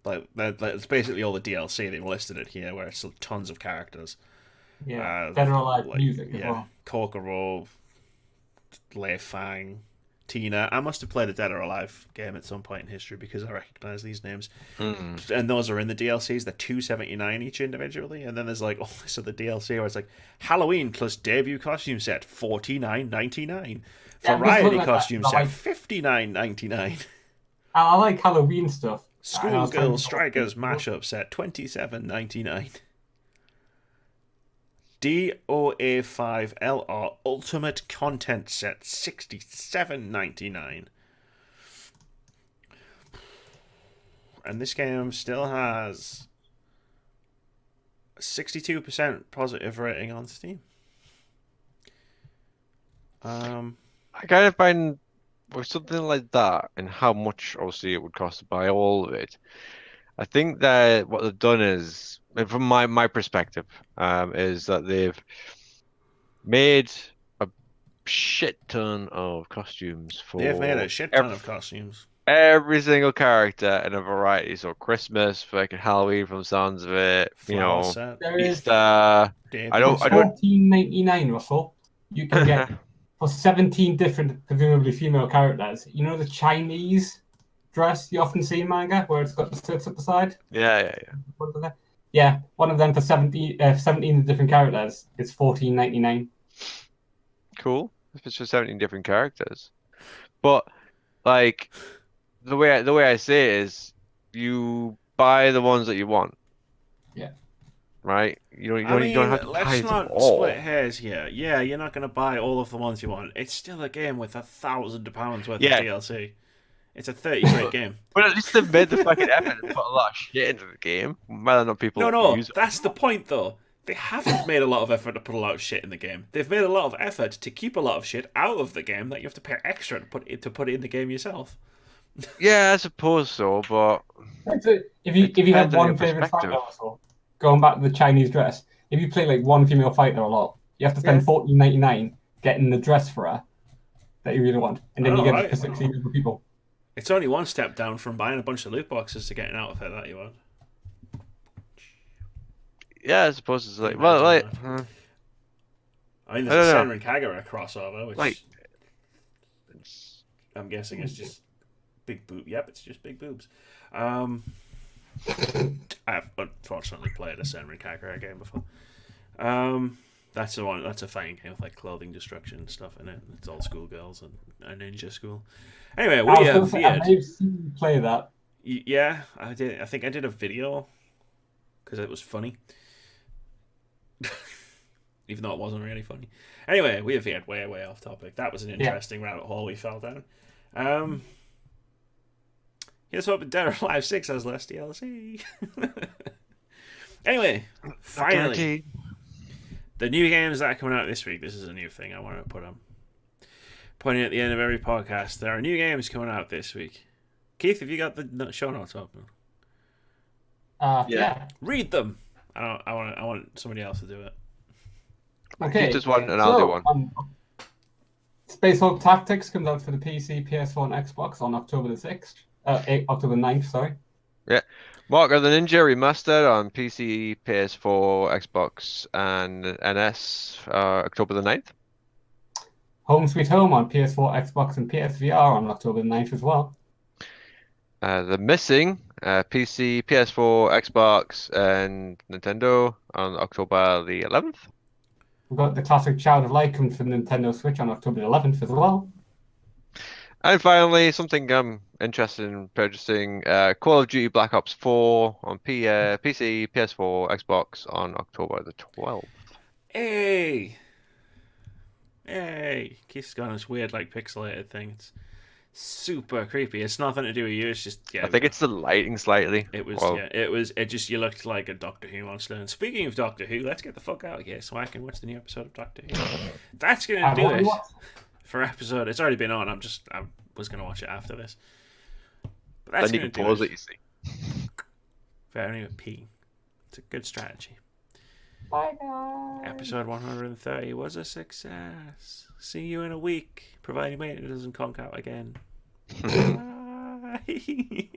Like it's basically all the DLC. They've listed it here, where it's tons of characters. Yeah, Dead or Alive music as well. Kokorov, Lei Fang, Tina. I must have played a Dead or Alive game at some point in history because I recognize these names. And those are in the DLCs. They're $279 each individually, and then there's like all this other DLC where it's like Halloween plus debut costume set $49.99. Variety costume set $59.99. I like Halloween stuff. Schoolgirl Strikers mashup set $27.99. DOA5LR Ultimate Content Set $67.99. And this game still has a 62% positive rating on Steam. I kind of find with something like that and how much obviously it would cost to buy all of it, I think that what they've done is, from my perspective, is that they've made a shit ton of costumes for. They've made a shit ton of costumes. Every single character in a variety. So Christmas, fucking Halloween, from the sounds of it, Flower set. Easter. I don't. $14.99, Russell. You can get for 17 different, presumably female characters. You know the Chinese dress you often see in manga, where it's got the slits up the side. Yeah. Yeah, one of them for 17 different characters is $14.99. Cool. If it's for 17 different characters. But like the way I say it is you buy the ones that you want. Yeah. Right? You don't have to buy let's them not all. split hairs here. Yeah, you're not going to buy all of the ones you want. It's still a game with £1,000 worth of DLC. It's a 30 game. But at least they've made the fucking effort and put a lot of shit into the game. Whether or not people use it. That's the point, though. They haven't made a lot of effort to put a lot of shit in the game. They've made a lot of effort to keep a lot of shit out of the game that you have to pay extra to put it in the game yourself. Yeah, I suppose so, but if you have one favorite fighter or so, going back to the Chinese dress, if you play like one female fighter a lot, you have to spend $14.99 getting the dress for her that you really want, and then you get it for 16 other people. It's only one step down from buying a bunch of loot boxes to get an outfit that you want. yeah, I suppose it's like I mean, there's a Senran Kagura crossover, which like I'm guessing is just big boob. Yep, it's just big boobs. I've unfortunately played a Senran Kagura game before. That's the one. That's a fighting game with like clothing destruction and stuff in it. It's all schoolgirls and a ninja school. Anyway, I have seen you play that. Yeah, I did. I think I did a video because it was funny, even though it wasn't really funny. Anyway, we have veered way off topic. That was an interesting rabbit hole we fell down. Here's hoping Dead or Alive 6 has less DLC. Anyway, finally, the new games that are coming out this week. This is a new thing I want to put on. Pointing at the end of every podcast, there are new games coming out this week. Keith, have you got the show notes open? Yeah. Read them. I want somebody else to do it. Okay. Keith does one and I'll do one. Space Hulk Tactics comes out for the PC, PS4, and Xbox on October the 6th. October 9th, sorry. Yeah. Mark of the Ninja Remastered on PC, PS4, Xbox, and NS October the 9th. Home Sweet Home on PS4, Xbox, and PSVR on October the 9th as well. The Missing, PC, PS4, Xbox, and Nintendo on October the 11th. We've got the classic Child of Light coming for Nintendo Switch on October the 11th as well. And finally, something I'm interested in purchasing, Call of Duty Black Ops 4 on PC, PS4, Xbox on October the 12th. Hey! Keith's got this weird, like, pixelated thing. It's super creepy. It's nothing to do with you. It's just I think it's the lighting slightly. It just you looked like a Doctor Who monster. And speaking of Doctor Who, let's get the fuck out of here so I can watch the new episode of Doctor Who. That's gonna do it for episode. It's already been on. I was gonna watch it after this. But that's then you can pause it. You see. Very P. It's a good strategy. Bye guys. Episode 130 was a success. See you in a week, providing maintenance doesn't conk out again. Bye.